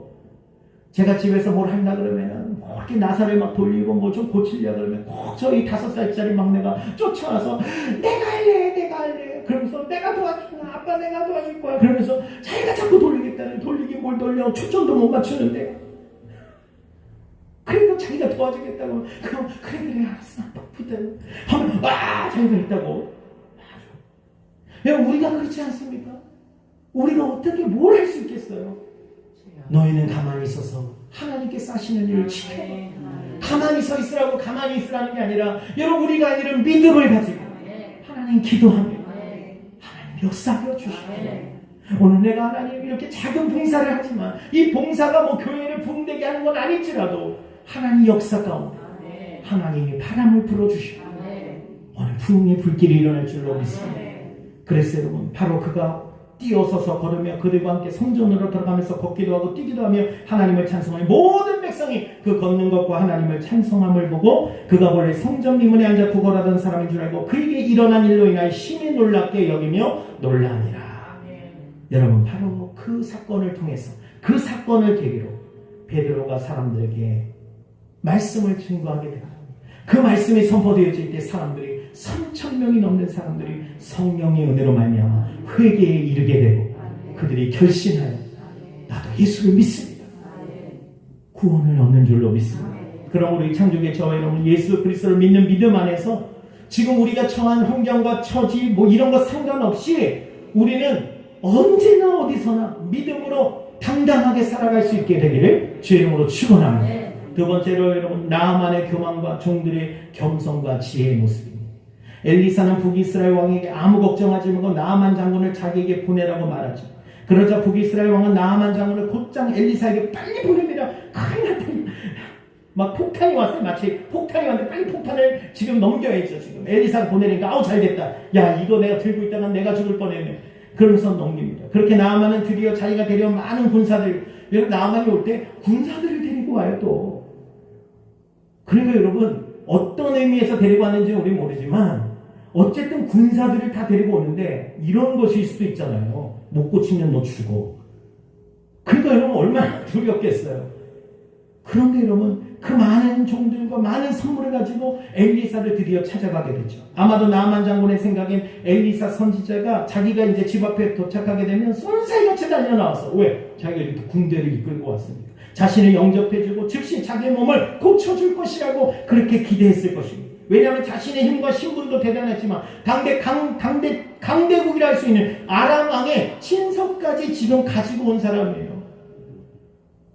제가 집에서 뭘 한다 그러면은 뭐 이렇게 나사를 막 돌리고 뭐 좀 고치려 그러면 꼭 저희 5살짜리 막내가 쫓아와서 내가 할래 그러면서 내가 도와줄 거야, 아빠 내가 도와줄 거야 그러면서 자기가 자꾸 돌리겠다는, 돌리긴 뭘 돌려, 초점도 못 맞추는데, 그래도 자기가 도와주겠다고, 그럼 그래 알았어 바쁘다 하면 자기가 했다고. 여러분, 우리가 그렇지 않습니까? 우리가 어떻게 뭘 할 수 있겠어요? 너희는 가만히 있어서 하나님께서 하시는 일을 지켜. 가만히 서 있으라고 가만히 있으라는 게 아니라, 여러분, 우리가 이런 믿음을 가지고 하나님 기도하며 하나님 역사하여 주시고, 오늘 내가 하나님 이렇게 작은 봉사를 하지만 이 봉사가 뭐 교회를 붕대게 하는 건 아닐지라도 하나님 역사 가운데 하나님이 바람을 불어주시고 오늘 부흥의 불길이 일어날 줄로 믿습니다. 그래서 여러분, 바로 그가 뛰어서서 걸으며 그들과 함께 성전으로 들어가면서 걷기도 하고 뛰기도 하며 하나님을 찬송하며 모든 백성이 그 걷는 것과 하나님을 찬송함을 보고, 그가 원래 성전 미문에 앉아 구걸하던 사람인 줄 알고 그에게 일어난 일로 인하여 심히 놀랍게 여기며 놀라니라. 여러분, 바로 그 사건을 통해서, 그 사건을 계기로 베드로가 사람들에게 말씀을 증거하게 됩니다. 그 말씀이 선포되어질 때 사람들이 3,000명이 넘는 사람들이 성령의 은혜로 말미암아 회개에 이르게 되고, 그들이 결심하여 나도 예수를 믿습니다. 구원을 얻는 줄로 믿습니다. 그럼 우리 창조계 저와 여러분, 예수 그리스도를 믿는 믿음 안에서 지금 우리가 처한 환경과 처지 뭐 이런 것 상관없이 우리는 언제나 어디서나 믿음으로 당당하게 살아갈 수 있게 되기를 주의 이름으로 축원합니다. 두 번째로 여러분, 나아만의 교만과 종들의 겸손과 지혜의 모습입니다. 엘리사는 북이스라엘 왕에게 아무 걱정하지 말고 나아만 장군을 자기에게 보내라고 말하죠. 그러자 북이스라엘 왕은 나아만 장군을 곧장 엘리사에게 빨리 보냅니다. 큰일 났더니 막 폭탄이 왔어요. 마치 폭탄이 왔는데 빨리 폭탄을 지금 넘겨야죠. 지금 엘리사가 보내니까 아우 잘됐다. 야, 이거 내가 들고 있다가 내가 죽을 뻔했네. 그러면서 넘깁니다. 그렇게 나아만은 드디어 자기가 데려온 많은 군사들, 여러분, 나아만이 올 때 군사들을 데리고 와요 또. 그러니까 여러분, 어떤 의미에서 데리고 왔는지는 우리 모르지만 어쨌든 군사들을 다 데리고 오는데 이런 것일 수도 있잖아요. 못 고치면 너 죽어. 그러니까 여러분, 얼마나 두렵겠어요. 그런데 여러분, 그 많은 종들과 많은 선물을 가지고 엘리사를 드디어 찾아가게 되죠. 아마도 나아만 장군의 생각엔 엘리사 선지자가 자기가 이제 집 앞에 도착하게 되면 쏜살같이 달려나와서, 왜? 자기가 이렇게 군대를 이끌고 왔으니까 자신을 영접해주고 즉시 자기의 몸을 고쳐줄 것이라고 그렇게 기대했을 것입니다. 왜냐하면 자신의 힘과 신분도 대단했지만 강대국이라 할 수 있는 아람 왕의 친서까지 지금 가지고 온 사람이에요.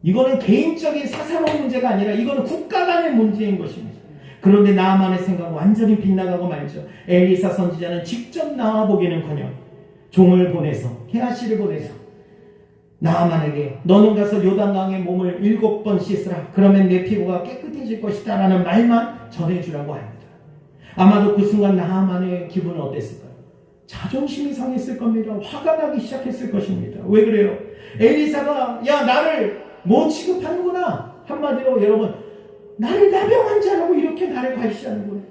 이거는 개인적인 사사로운 문제가 아니라 이거는 국가 간의 문제인 것입니다. 그런데 나아만의 생각은 완전히 빗나가고 말죠. 엘리사 선지자는 직접 나와보기는커녕 종을 보내서, 게하시를 보내서 나아만에게 너는 가서 요단강에 몸을 7번 씻으라. 그러면 내 피부가 깨끗해질 것이다 라는 말만 전해주라고 합니다. 아마도 그 순간 나아만의 기분은 어땠을까요? 자존심이 상했을 겁니다. 화가 나기 시작했을 것입니다. 왜 그래요? 엘리사가 야 나를 뭐 취급하는구나. 한마디로 여러분 나를 나병 환자라고 이렇게 나를 과시하는구나.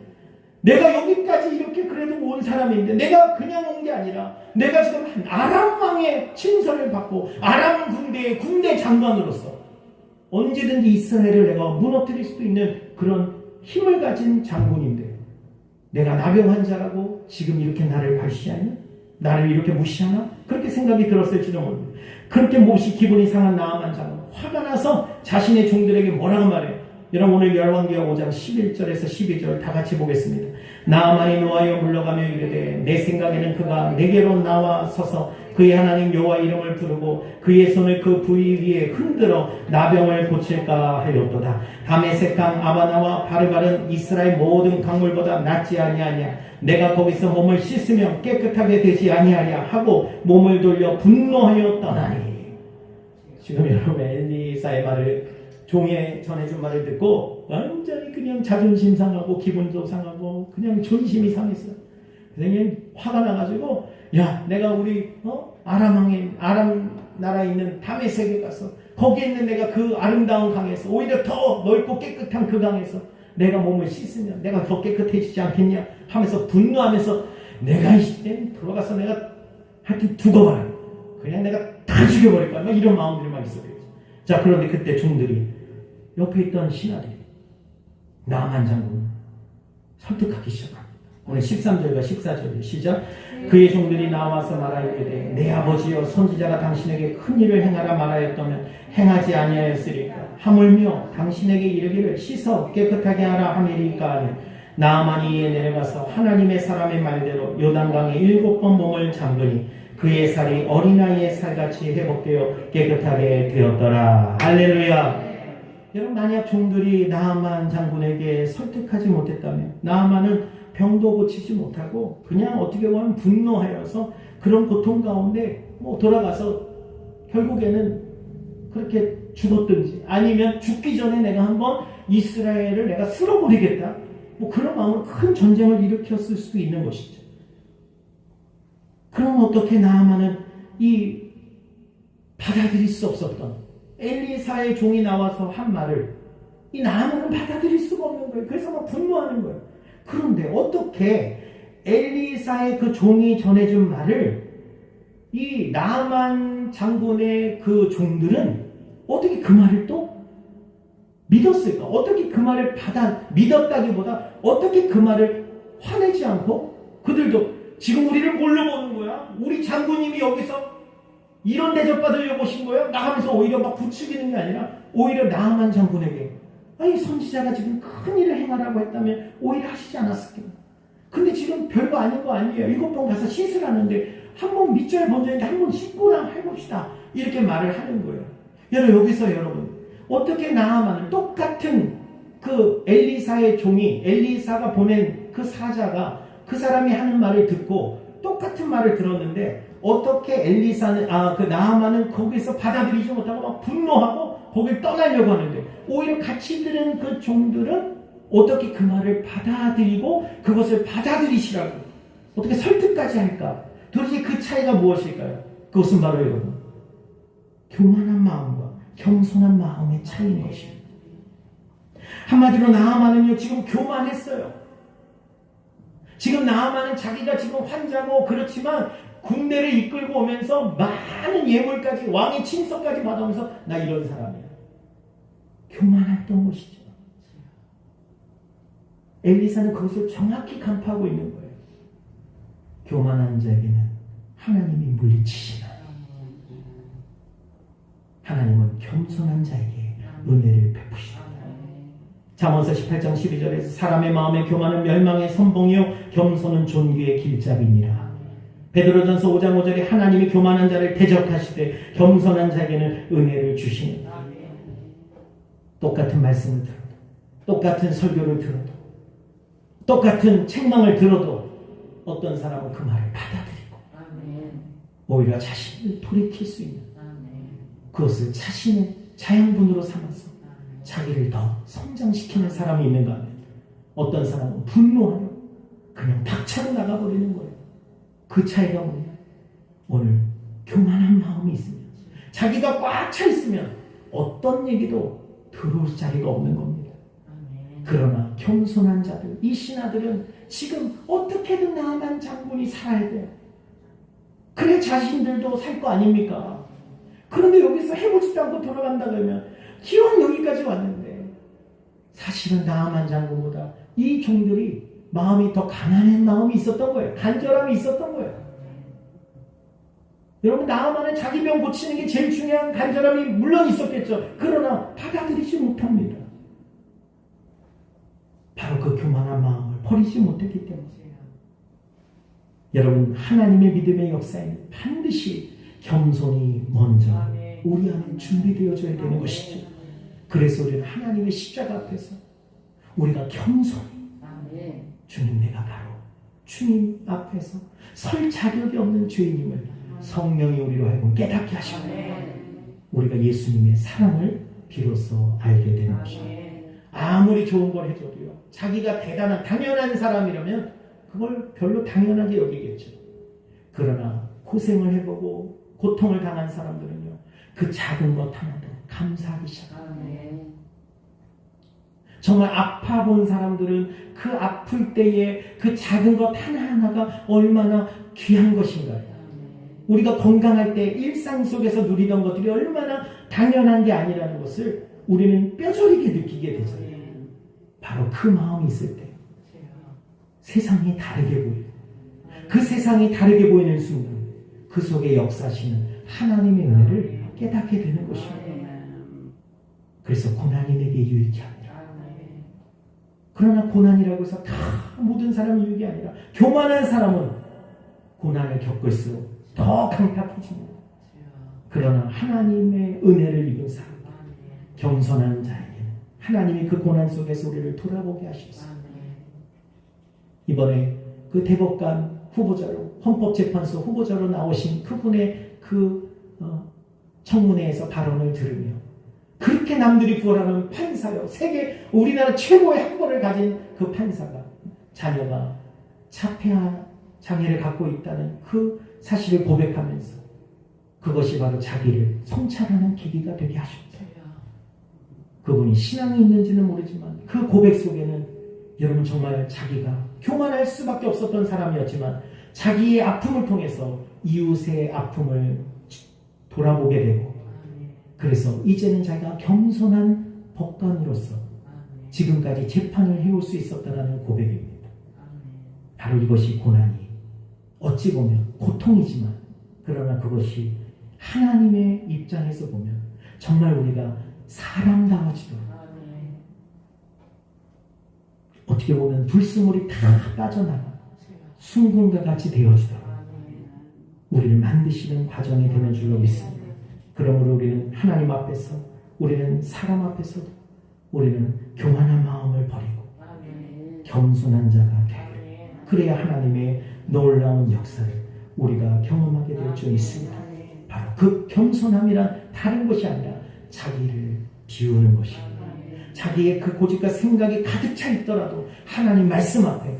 내가 여기까지 이렇게 그래도 온 사람인데 내가 그냥 온 게 아니라 내가 지금 아람 왕의 친서를 받고 아람 군대의 군대 장관으로서 언제든지 이스라엘을 내가 무너뜨릴 수도 있는 그런 힘을 가진 장군인데 내가 나병 환자라고 지금 이렇게 나를 발시하냐? 나를 이렇게 무시하나? 그렇게 생각이 들었을지도 모릅니다. 그렇게 몹시 기분이 상한 나아만 장군 화가 나서 자신의 종들에게 뭐라고 말해요? 여러분 오늘 열왕기하 5장 11절에서 12절 다 같이 보겠습니다. 나아만이 노하여 물러가며 이르되 내 생각에는 그가 내게로 나와 서서 그의 하나님 여호와 이름을 부르고 그의 손을 그 부위 위에 흔들어 나병을 고칠까 하였도다. 다메섹강 아바나와 바르갈은 이스라엘 모든 강물보다 낫지 아니하냐. 내가 거기서 몸을 씻으면 깨끗하게 되지 아니하냐 하고 몸을 돌려 분노하여 떠나니. 지금 여러분 엘리사의 말을 종에 전해준 말을 듣고 완전히 그냥 자존심 상하고 기분도 상하고 그냥 존심이 상했어요. 그냥 화가 나가지고 야 내가 우리 아람 나라에 있는 다메섹에 가서 거기에 있는 내가 그 아름다운 강에서 오히려 더 넓고 깨끗한 그 강에서 내가 몸을 씻으면 내가 더 깨끗해지지 않겠냐 하면서 분노하면서 내가 이제 들어가서 내가 하여튼 두고 봐라. 그냥 내가 다 죽여버릴 거야. 이런 마음들이 막 있었어요. 자 그런데 그때 종들이 옆에 있던 신하들이 나만 장군 설득하기 시작합니다. 오늘 13절과 14절의 시작. 그의 종들이 나와서 말하이르되 내 아버지여 선지자가 당신에게 큰 일을 행하라 말하였다면 행하지 아니하였으리까 하물며 당신에게 이르기를 씻어 깨끗하게 하라 하니리까. 나아만이 이에 내려가서 하나님의 사람의 말대로 요단강에 7번 몸을 잠그니 그의 살이 어린아이의 살같이 회복되어 깨끗하게 되었더라. 할렐루야. 여러분 만약 종들이 나아만 장군에게 설득하지 못했다면 나아만은 병도 고치지 못하고 그냥 어떻게 보면 분노하여서 그런 고통 가운데 돌아가서 결국에는 그렇게 죽었든지 아니면 죽기 전에 내가 한번 이스라엘을 내가 쓸어버리겠다 그런 마음으로 큰 전쟁을 일으켰을 수도 있는 것이죠. 그럼 어떻게 나아만은 이 받아들일 수 없었던 엘리사의 종이 나와서 한 말을 이 나아만은 받아들일 수가 없는 거예요. 그래서 막 분노하는 거예요. 그런데 어떻게 엘리사의 그 종이 전해준 말을 이 나아만 장군의 그 종들은 어떻게 그 말을 또 믿었을까? 어떻게 그 말을 믿었다기보다 어떻게 그 말을 화내지 않고 그들도 지금 우리를 뭘로 보는 거야? 우리 장군님이 여기서 이런 대접 받으려고 오신 거예요? 나가면서 오히려 막 부추기는 게 아니라 오히려 나아만 장군에게 아니 선지자가 지금 큰 일을 행하라고 했다면 오히려 하시지 않았을까? 근데 지금 별거 아닌 거 아니에요. 7번 가서 씻으라는데 한번 밑절 번전인데 한번 씻고나 해봅시다. 이렇게 말을 하는 거예요. 여기서 여러분 어떻게 나아만은 똑같은 그 엘리사의 종이 엘리사가 보낸 그 사자가 그 사람이 하는 말을 듣고 똑같은 말을 들었는데 어떻게 엘리사는 그 나아만은 거기서 받아들이지 못하고 막 분노하고 거길 떠나려고 하는데 오히려 같이 들은 그 종들은 어떻게 그 말을 받아들이고 그것을 받아들이시라고 어떻게 설득까지 할까? 도대체 그 차이가 무엇일까요? 그것은 바로 여러분 교만한 마음과 겸손한 마음의 차이인 것입니다. 한마디로 나아만은요 지금 교만했어요. 지금 나아만은 자기가 지금 환자고 그렇지만 군대를 이끌고 오면서 많은 예물까지 왕의 친서까지 받아오면서 나 이런 사람이야. 교만했던 것이죠. 엘리사는 그것을 정확히 간파하고 있는 거예요. 교만한 자에게는 하나님이 물리치시나 하나님은 겸손한 자에게 은혜를 베푸시다. 잠언서 18장 12절에서 사람의 마음의 교만은 멸망의 선봉이요 겸손은 존귀의 길잡이니라. 베드로전서 5장 5절에 하나님이 교만한 자를 대적하시되 겸손한 자에게는 은혜를 주시는. 똑같은 말씀을 들어도 똑같은 설교를 들어도 똑같은 책망을 들어도 어떤 사람은 그 말을 받아들이고 오히려 자신을 돌이킬 수 있는 그것을 자신의 자양분으로 삼아서 자기를 더 성장시키는 사람이 있는가 하면 어떤 사람은 분노하며 그냥 박차고 나가버리는 거예요. 그 차이가 뭐냐? 오늘 교만한 마음이 있으면, 자기가 꽉 차 있으면 어떤 얘기도 들어올 자리가 없는 겁니다. 그러나 겸손한 자들, 이 신하들은 지금 어떻게든 나만 장군이 살아야 돼요. 그래 자신들도 살 거 아닙니까? 그런데 여기서 해보지도 않고 돌아간다 그러면 기왕 여기까지 왔는데, 사실은 나만 장군보다 이 종들이 마음이 더 가난한 마음이 있었던 거예요. 간절함이 있었던 거예요. 여러분, 나아만은 자기 병 고치는 게 제일 중요한 간절함이 물론 있었겠죠. 그러나 받아들이지 못합니다. 바로 그 교만한 마음을 버리지 못했기 때문에. 여러분, 하나님의 믿음의 역사에는 반드시 겸손이 먼저 우리 안에 준비되어져야 되는 것이죠. 그래서 우리는 하나님의 십자가 앞에서 우리가 겸손히, 주님, 내가 바로 주님 앞에서 설 자격이 없는 죄인임을 성령이 우리로 하여금 깨닫게 하시고, 우리가 예수님의 사랑을 비로소 알게 되는 것입니다. 아무리 좋은 걸 해줘도요, 자기가 대단한 당연한 사람이라면 그걸 별로 당연하게 여기겠죠. 그러나 고생을 해보고 고통을 당한 사람들은요, 그 작은 것 하나도 감사하기 시작합니다. 정말 아파 본 사람들은 그 아플 때에 그 작은 것 하나하나가 얼마나 귀한 것인가요? 우리가 건강할 때 일상 속에서 누리던 것들이 얼마나 당연한 게 아니라는 것을 우리는 뼈저리게 느끼게 되잖아요. 바로 그 마음이 있을 때 세상이 다르게 보여요. 그 세상이 다르게 보이는 순간 그 속에 역사하시는 하나님의 은혜를 깨닫게 되는 것입니다. 그래서 고난이 내게 유익이 아니라, 그러나 고난이라고 해서 다 모든 사람이 유익이 아니라, 교만한 사람은 고난을 겪을수록 더 강팍해집니다. 그러나 하나님의 은혜를 입은 사람, 겸손한 자에게는 하나님이 그 고난 속에서 우리를 돌아보게 하셨습니다. 이번에 그 대법관 후보자로, 헌법재판소 후보자로 나오신 그분의 청문회에서 발언을 들으며, 그렇게 남들이 부활하는 판사요, 세계 우리나라 최고의 학벌을 가진 그 판사가 자녀가 자폐아 장애를 갖고 있다는 그 사실을 고백하면서 그것이 바로 자기를 성찰하는 계기가 되게 하셨어요. 그분이 신앙이 있는지는 모르지만 그 고백 속에는 여러분 정말 자기가 교만할 수밖에 없었던 사람이었지만 자기의 아픔을 통해서 이웃의 아픔을 돌아보게 되고, 그래서 이제는 자기가 겸손한 법관으로서 지금까지 재판을 해올 수 있었다는 고백입니다. 바로 이것이 고난이 어찌 보면 고통이지만, 그러나 그것이 하나님의 입장에서 보면 정말 우리가 사람다워지도록, 어떻게 보면 불순물이 다 빠져나가 순금과 같이 되어지도록 우리를 만드시는 과정이 되는 줄로 믿습니다. 그러므로 우리는 하나님 앞에서, 우리는 사람 앞에서도 우리는 교만한 마음을 버리고 겸손한 자가 되기를, 그래야 하나님의 놀라운 역사를 우리가 경험하게 될 줄 있습니다. 바로 그 겸손함이란 다른 것이 아니라 자기를 비우는 것입니다. 자기의 그 고집과 생각이 가득 차 있더라도 하나님 말씀 앞에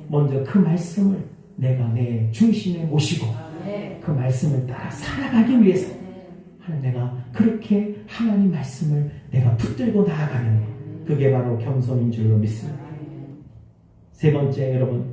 먼저 그 말씀을 내가 내 중심에 모시고 그 말씀을 따라 살아가기 위해서 내가 그렇게 하나님 말씀을 내가 붙들고 나아가는 것, 그게 바로 겸손인 줄로 믿습니다. 세 번째, 여러분,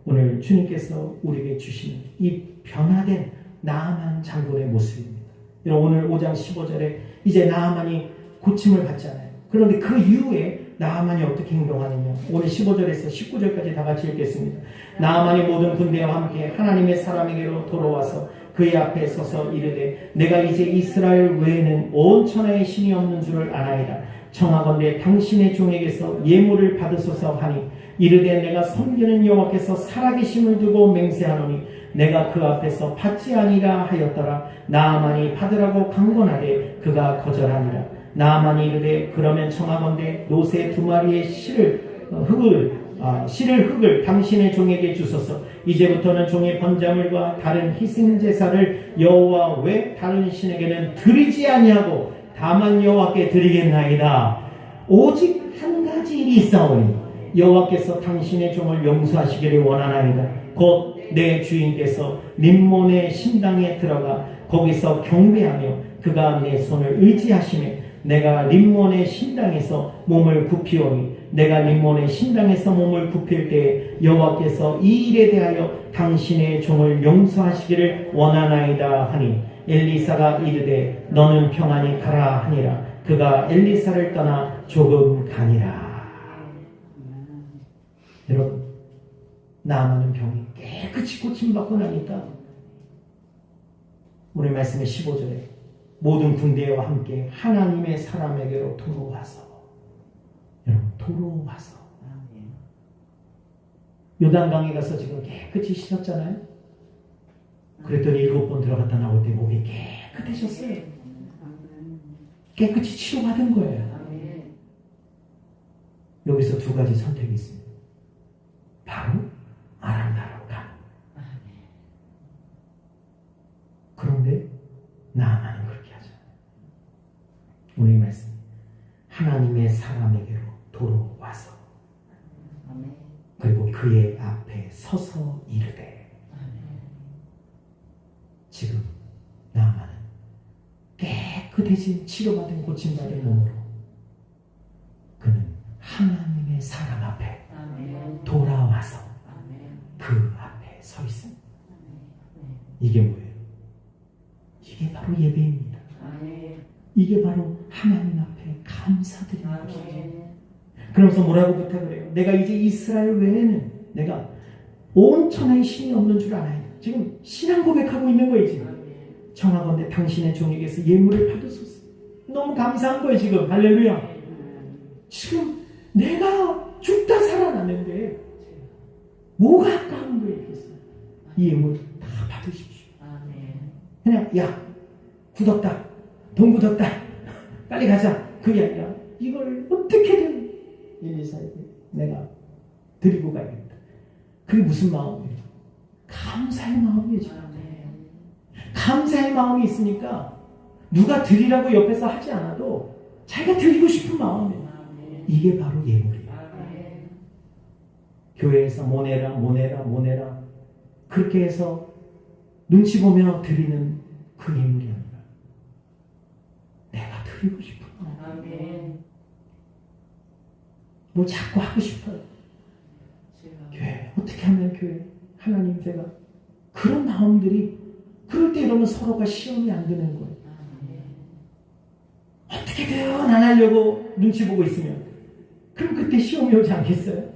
오늘 주님께서 우리에게 주시는 이 변화된 나아만 장군의 모습입니다. 여러분, 오늘 5장 15절에 이제 나아만이 고침을 받잖아요. 그런데 그 이후에 나아만이 어떻게 행동하느냐, 오늘 15절에서 19절까지 다 같이 읽겠습니다. 나아만이 모든 군대와 함께 하나님의 사람에게로 돌아와서 그의 앞에 서서 이르되, 내가 이제 이스라엘 외에는 온 천하에 신이 없는 줄을 아나이다. 청하건대 당신의 종에게서 예물을 받으소서 하니, 이르되 내가 섬기는 여호와께서 살아계심을 두고 맹세하노니 내가 그 앞에서 받지 아니라 하였더라. 나아만이 받으라고 강권하되 그가 거절하니라. 나아만이 이르되, 그러면 청하건대 노새 2마리의 흙을 당신의 종에게 주소서. 이제부터는 종의 번제물과 다른 희생제사를 여호와 외 다른 신에게는 드리지 아니하고 다만 여호와께 드리겠나이다. 오직 한 가지 일이 있사오니 여호와께서 당신의 종을 용서하시기를 원하나이다. 곧 내 주인께서 림몬의 신당에 들어가 거기서 경배하며 그가 내 손을 의지하시매 내가 림몬의 신당에서 몸을 굽히오니 내가 림몬의 신당에서 몸을 굽힐 때 여호와께서 이 일에 대하여 당신의 종을 용서하시기를 원하나이다 하니 엘리사가 이르되 너는 평안히 가라 하니라. 그가 엘리사를 떠나 조금 가니라. 여러분, 나아만은 병이 깨끗이 고침받고 나니까 오늘 말씀의 15절에 모든 군대와 함께 하나님의 사람에게로 돌아와서, 여러분, 돌아와서 요단강에 가서 지금 깨끗이 씻었잖아요. 그랬더니 7번 들어갔다 나올 때 몸이 깨끗해졌어요. 깨끗이 치료받은 거예요. 여기서 두 가지 선택이 있습니다. 바로 아람 나라로 가. 그런데 나아만은 그렇게 하죠. 오늘 말씀, 하나님의 사람에게로 돌아와서 그리고 그의 앞에 서서 이르되, 지금 나아만은 깨끗해진 치료받은 고침받은 몸으로 그는 하나님의 사람 앞에 돌아와서 그 앞에 서 있습니다. 이게 뭐예요? 이게 바로 예배입니다. 이게 바로 하나님 앞에 감사드리는 것이죠. 그러면서 뭐라고 부탁을 해요? 내가 이제 이스라엘 외에는 내가 온 천하에 신이 없는 줄 알아요. 지금 신앙 고백하고 있는 거예요. 지금 청하건대 당신의 종에게서 예물을 받으소서. 너무 감사한 거예요. 지금 할렐루야. 지금 내가 죽다 살아났는데 뭐가 아까운 거예요? 이 예물 다 받으십시오. 그냥 야 굳었다, 돈 굳었다, 빨리 가자, 그게 아니라 이걸 어떻게든 엘리사에게 내가 드리고 가야겠다. 그게 무슨 마음이에요? 감사의 마음이에요. 감사의 마음이 있으니까 누가 드리라고 옆에서 하지 않아도 자기가 드리고 싶은 마음이에요. 이게 바로 예물이에요. 교회에서 모내라 그렇게 해서 눈치 보며 드리는 그 예물이 아니라 내가 드리고 싶은 마음. 뭐 자꾸 하고 싶어요. 교회 어떻게 하면 교회 하나님 제가 그런 마음들이 그럴 때 이러면 서로가 시험이 안 드는 거예요. 어떻게든 안 하려고 눈치 보고 있으면 그럼 그때 시험이 오지 않겠어요?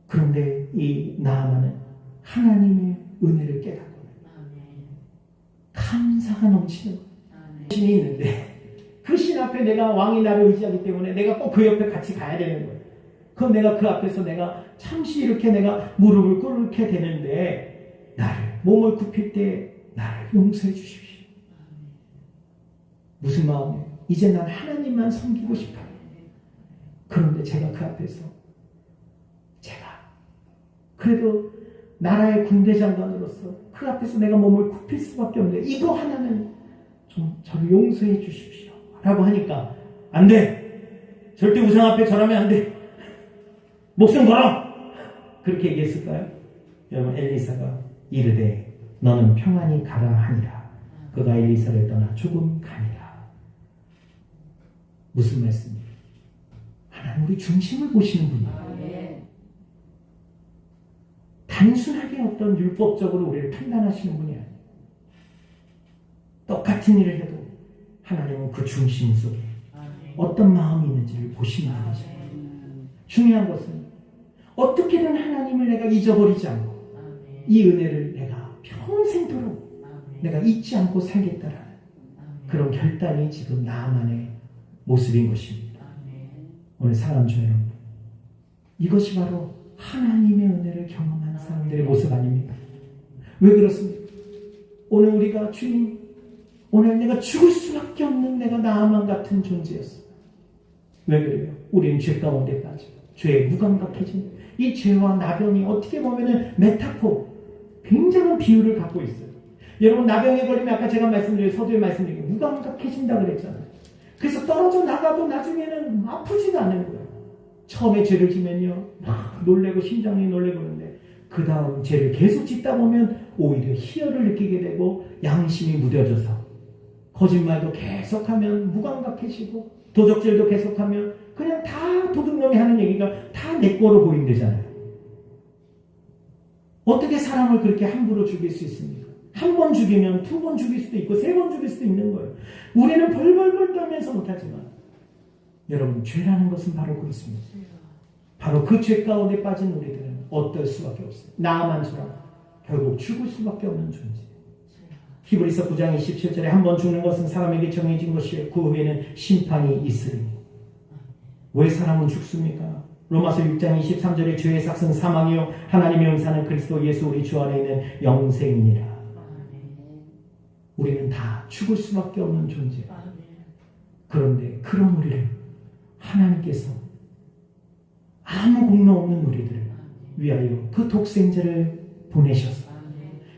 그런데 이 나아만은 하나님의 은혜를 깨닫고 감사가 넘치는 신이 있는데 그 신 앞에 내가 왕이 나를 의지하기 때문에 내가 꼭 그 옆에 같이 가야 되는 거예요. 그럼 내가 그 앞에서 내가 잠시 이렇게 내가 무릎을 꿇게 되는데 나를 몸을 굽힐 때 나를 용서해 주십시오. 무슨 마음이에요? 이제 난 하나님만 섬기고 싶어요. 그런데 제가 그 앞에서 제가 그래도 나라의 군대 장관으로서 그 앞에서 내가 몸을 굽힐 수밖에 없는데 이거 하나는 좀 저를 용서해 주십시오 라고 하니까 안 돼, 절대 우상 앞에 절하면 안 돼, 목숨 걸어, 그렇게 얘기했을까요? 여러분, 엘리사가 이르되 너는 평안히 가라 하니라. 그가 엘리사를 떠나 조금 가니라. 무슨 말씀입니까? 하나님 우리 중심을 보시는 분이에요. 단순하게 어떤 율법적으로 우리를 판단하시는 분이 아니에요. 똑같은 일을 해도 하나님은 그 중심 속에 어떤 마음이 있는지를 보시는 분이죠. 중요한 것은 어떻게든 하나님을 내가 잊어버리지 않고 이 은혜를 내가 평생도록 내가 잊지 않고 살겠다라는 그런 결단이 지금 나만의 모습인 것입니다. 오늘 사랑하는 여러분, 이것이 바로 하나님의 은혜를 경험한 사람들의 모습 아닙니까? 왜 그렇습니까? 오늘 우리가 주님, 오늘 내가 죽을 수밖에 없는 내가 나아만 같은 존재였어. 왜 그래요? 우리는 죄 가운데 빠져 죄에 무감각해진 이 죄와 나병이 어떻게 보면은 메타포, 굉장한 비유를 갖고 있어요. 여러분, 나병에 걸리면 아까 제가 말씀드린 서두에 말씀드린 무감각해진다 그랬잖아요. 그래서 떨어져 나가도 나중에는 아프지가 않은 거예요. 처음에 죄를 지면요 막 놀래고 심장이 놀래고 그러는데 그 그 다음 죄를 계속 짓다 보면 오히려 희열을 느끼게 되고 양심이 무뎌져서 거짓말도 계속하면 무감각해지고 도적질도 계속하면 그냥 다 도둑놈이 하는 얘기가 다 내 거로 보인대잖아요. 어떻게 사람을 그렇게 함부로 죽일 수 있습니까? 한 번 죽이면 두 번 죽일 수도 있고 세 번 죽일 수도 있는 거예요. 우리는 벌벌벌 떨면서 못하지만 여러분, 죄라는 것은 바로 그렇습니다. 바로 그 죄 가운데 빠진 우리들은 어떨 수밖에 없어요. 나아만처럼 결국 죽을 수밖에 없는 존재. 히브리서 9장 27절에 한 번 죽는 것은 사람에게 정해진 것이요 그 후에는 심판이 있으리니. 왜 사람은 죽습니까? 로마서 6장 23절에 죄의 삭은 사망이요 하나님의 은사는 그리스도 예수 우리 주 안에 있는 영생이니라. 우리는 다 죽을 수밖에 없는 존재. 그런데 그런 우리를 하나님께서 아무 공로 없는 우리들을 위하여 그 독생자를 보내셔서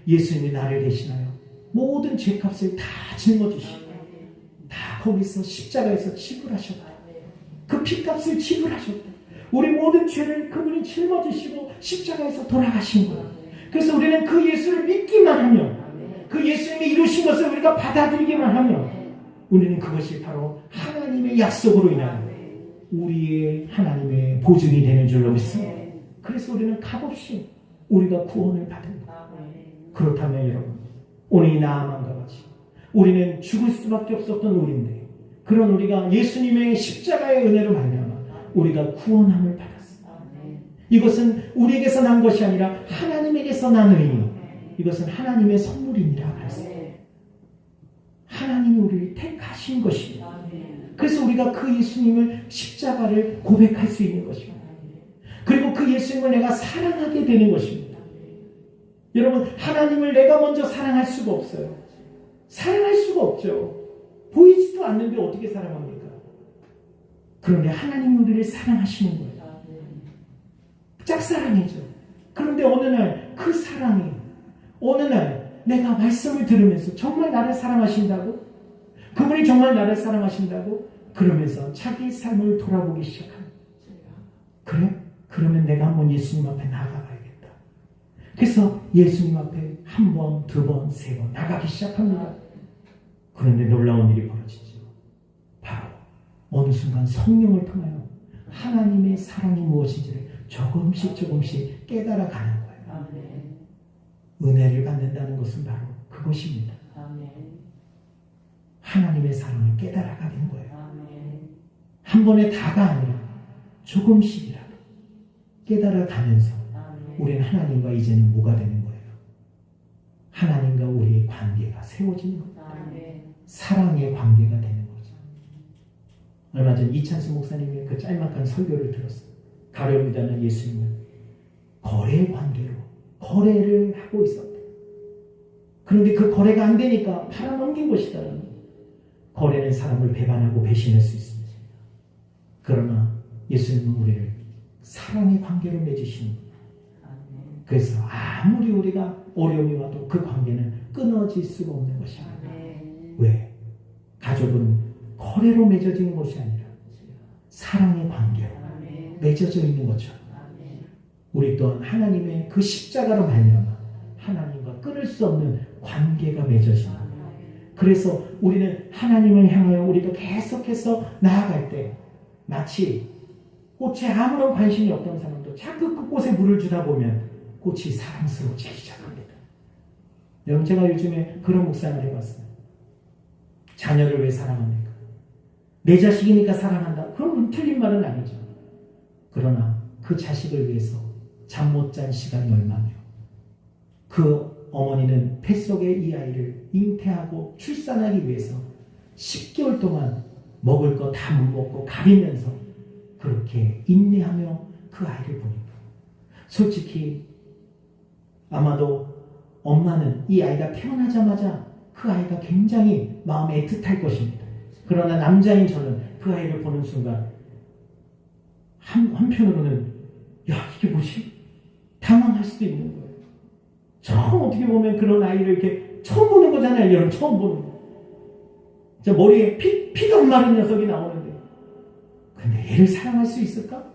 예수님이 나를 대신하여 모든 죄값을 다 짊어지시고 다 거기서 십자가에서 지불하셨다. 그 피값을 지불하셨다. 우리 모든 죄를 그분이 짊어지시고 십자가에서 돌아가신 거예요. 그래서 우리는 그 예수를 믿기만 하면, 그 예수님이 이루신 것을 우리가 받아들이기만 하면, 우리는 그것이 바로 하나님의 약속으로 인하여 우리의 하나님의 보증이 되는 줄로 믿습니다. 그래서 우리는 값없이 우리가 구원을 받은 거예요. 그렇다면 여러분, 오늘 이 나아만과 같이 우리는 죽을 수밖에 없었던 우리인데, 그런 우리가 예수님의 십자가의 은혜로 말미암아 우리가 구원함을 받았습니다. 이것은 우리에게서 난 것이 아니라 하나님에게서 난 의미, 이것은 하나님의 선물입니다. 하나님이 우리를 택하신 것입니다. 그래서 우리가 그 예수님을 십자가를 고백할 수 있는 것입니다. 그리고 그 예수님을 내가 사랑하게 되는 것입니다. 여러분, 하나님을 내가 먼저 사랑할 수가 없어요. 사랑할 수가 없죠. 보이지도 않는데 어떻게 사랑합니까? 그런데 하나님이 우리를 사랑하시는 거예요. 짝사랑이죠. 그런데 어느 날 그 사랑이, 어느 날 내가 말씀을 들으면서 정말 나를 사랑하신다고? 그분이 정말 나를 사랑하신다고? 그러면서 자기 삶을 돌아보기 시작합니다. 그래? 그러면 내가 한번 예수님 앞에 나가봐야겠다. 그래서 예수님 앞에 한 번, 두 번, 세 번 나가기 시작합니다. 그런데 놀라운 일이 벌어지죠. 바로 어느 순간 성령을 통하여 하나님의 사랑이 무엇인지를 조금씩 깨달아가는 거예요. 은혜를 받는다는 것은 바로 그것입니다. 하나님의 사랑을 깨달아가는 거예요. 한 번에 다가 아니라 조금씩이라도 깨달아가면서 우리는 하나님과 이제는 뭐가 되는 거예요? 하나님과 우리의 관계가 세워지는 겁니다. 사랑의 관계가 되는 거죠. 얼마 전 이찬수 목사님의 그 짤막한 설교를 들었어요. 가룟유다는 예수님을 거래 관계로 거래를 하고 있었다. 그런데 그 거래가 안 되니까 팔아넘긴 것이다라는 거예요. 거래는 사람을 배반하고 배신할 수 있습니다. 그러나 예수님은 우리를 사랑의 관계로 맺으시는 거예요. 그래서 아무리 우리가 어려움이 와도 그 관계는 끊어질 수가 없는 것입니다. 왜? 가족은 거래로 맺어지는 것이 아니라 사랑의 관계로 맺어져 있는 것처럼 우리 또한 하나님의 그 십자가로 말미암아 하나님과 끊을 수 없는 관계가 맺어집니다. 그래서 우리는 하나님을 향하여 우리도 계속해서 나아갈 때 마치 꽃에 아무런 관심이 없던 사람도 자꾸 그 꽃에 물을 주다 보면 꽃이 사랑스러워지기 시작합니다. 여러분, 제가 요즘에 그런 묵상을 해봤어요. 자녀를 왜 사랑합니까? 내 자식이니까 사랑한다. 그건 틀린 말은 아니죠. 그러나 그 자식을 위해서 잠 못 잔 시간이 얼마며 그 어머니는 뱃속에 이 아이를 잉태하고 출산하기 위해서 10개월 동안 먹을 거 다 못 먹고 가리면서 그렇게 인내하며 그 아이를 보니까 솔직히 아마도 엄마는 이 아이가 태어나자마자 그 아이가 굉장히 마음에 애틋할 것입니다. 그러나 남자인 저는 그 아이를 보는 순간 한편으로는 야, 이게 뭐지? 당황할 수도 있는 거예요. 처음 어떻게 보면 그런 아이를 이렇게 처음 보는 거잖아요. 여러분, 처음 보는 거. 저 머리에 피도 마른 녀석이 나오는데 근데 얘를 사랑할 수 있을까?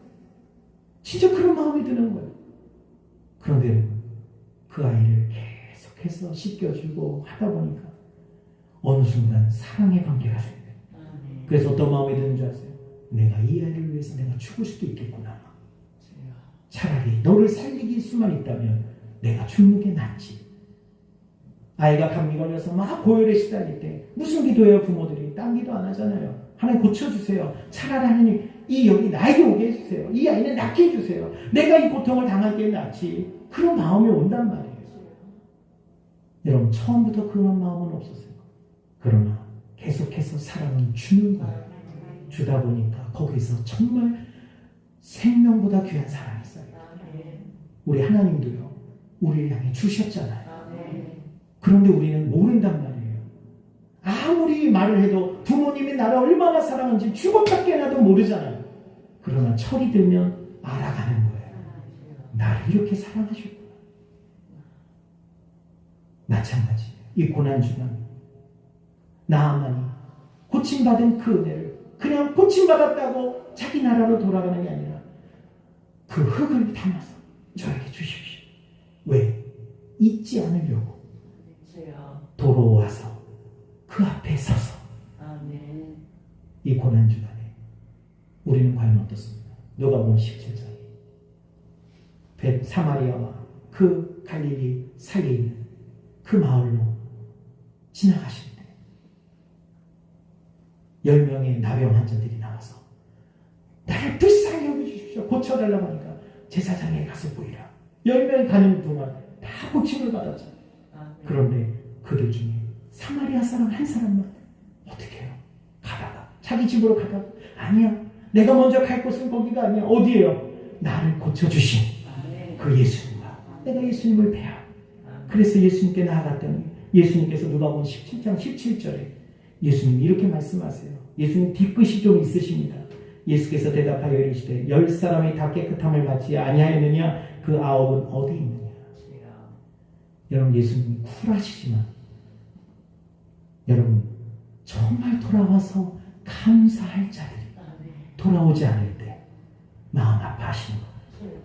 진짜 그런 마음이 드는 거예요. 그런데 여러분, 그 아이를 계속해서 씻겨주고 하다 보니까 어느 순간 사랑의 관계가 생겨요. 그래서 어떤 마음이 드는 줄 아세요? 내가 이 아이를 위해서 내가 죽을 수도 있겠구나. 차라리 너를 살리기 수만 있다면 내가 죽는 게 낫지. 아이가 감기 걸려서 막 고열에 시달릴 때 무슨 기도해요? 부모들이 딴 기도 안 하잖아요. 하나님 고쳐주세요. 차라리 하나님 이 여기 나에게 오게 해주세요. 이 아이는 낫게 해주세요. 내가 이 고통을 당하기에 낫지. 그런 마음이 온단 말이에요. 여러분 처음부터 그런 마음은 없었어요. 그러나 계속해서 사랑은 주는 거예요. 주다 보니까 거기서 정말 생명보다 귀한 사랑이 있어요. 우리 하나님도요. 우리를 향해 주셨잖아요. 그런데 우리는 모른단 말이에요. 아무리 말을 해도 부모님이 나를 얼마나 사랑하는지 죽어밖에 나도 모르잖아요. 그러나 철이 들면 알아가는 거예요. 나를 이렇게 사랑하셨구나. 마찬가지예요. 이 고난주간 나아만이 고침받은 그 은혜를 그냥 고침받았다고 자기 나라로 돌아가는 게 아니라 그 흙을 담아서 저에게 주십시오. 왜? 잊지 않으려고 도로 와서 그 앞에 서서 이 고난주간에 우리는 과연 어떻습니까? 누가복음 17장에 사마리아와 그 갈릴리 사이에 있는 그 마을로 지나가실 때 10명의 나병 환자들이 나와서 나를 불쌍히 여겨주십시오. 고쳐달라고 하니까 제사장에 가서 보이라. 10명이 가는 동안 다 고침을 받았잖아요. 그런데 그들 중에 사마리아 사람 한 사람만 어떻게 해요? 가다가 자기 집으로 가다가 아니야. 내가 먼저 갈 곳은 거기가 아니야. 어디예요? 나를 고쳐주신 그 예수님과 내가 예수님을 뵈야. 그래서 예수님께 나아갔더니 예수님께서 누가복음 17장 17절에 예수님이 이렇게 말씀하세요. 예수님 뒤끝이 좀 있으십니다. 예수께서 대답하여 이르시되 10사람이 다 깨끗함을 받지 아니하였느냐? 그 9은 어디 있느냐? 여러분 예수님이 쿨하시지만 여러분 정말 돌아와서 감사할 자들이 돌아오지 않을 때 마음 아파하시는 거예요.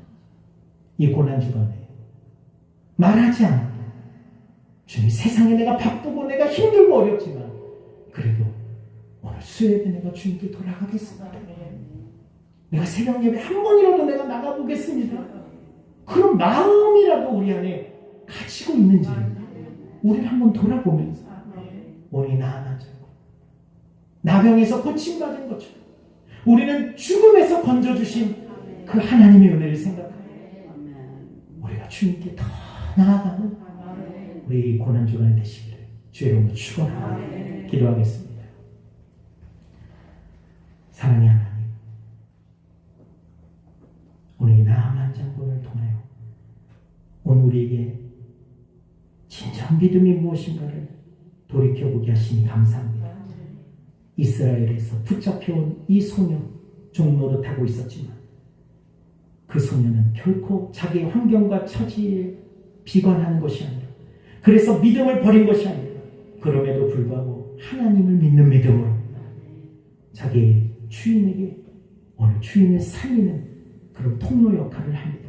이 고난주간에 말하지 않아도 주님 세상에 내가 바쁘고 내가 힘들고 어렵지만 그래도 오늘 수요일에 내가 주님께 돌아가겠습니다. 내가 새벽 예배 한 번이라도 내가 나가보겠습니다. 그런 마음이라도 우리 안에 가지고 있는지 우리를 한번 돌아보면서 오늘 나아난 자 나병에서 고침받은 것처럼 우리는 죽음에서 건져주신 그 하나님의 은혜를 생각하고 우리가 주님께 더 나아가는 우리 고난주간이 되시기를 주의 이름으로 축원하며 기도하겠습니다. 사랑의 하나님, 오늘 이 나아만 장군을 통하여 오늘 우리에게 진정 믿음이 무엇인가를 돌이켜보게 하시니 감사합니다. 이스라엘에서 붙잡혀온 이 소녀 종노릇하고 있었지만 그 소녀는 결코 자기 환경과 처지에 비관하는 것이 아니라 그래서 믿음을 버린 것이 아니라 그럼에도 불구하고 하나님을 믿는 믿음으로 자기의 주인에게 오늘 주인을 살리는 그런 통로 역할을 합니다.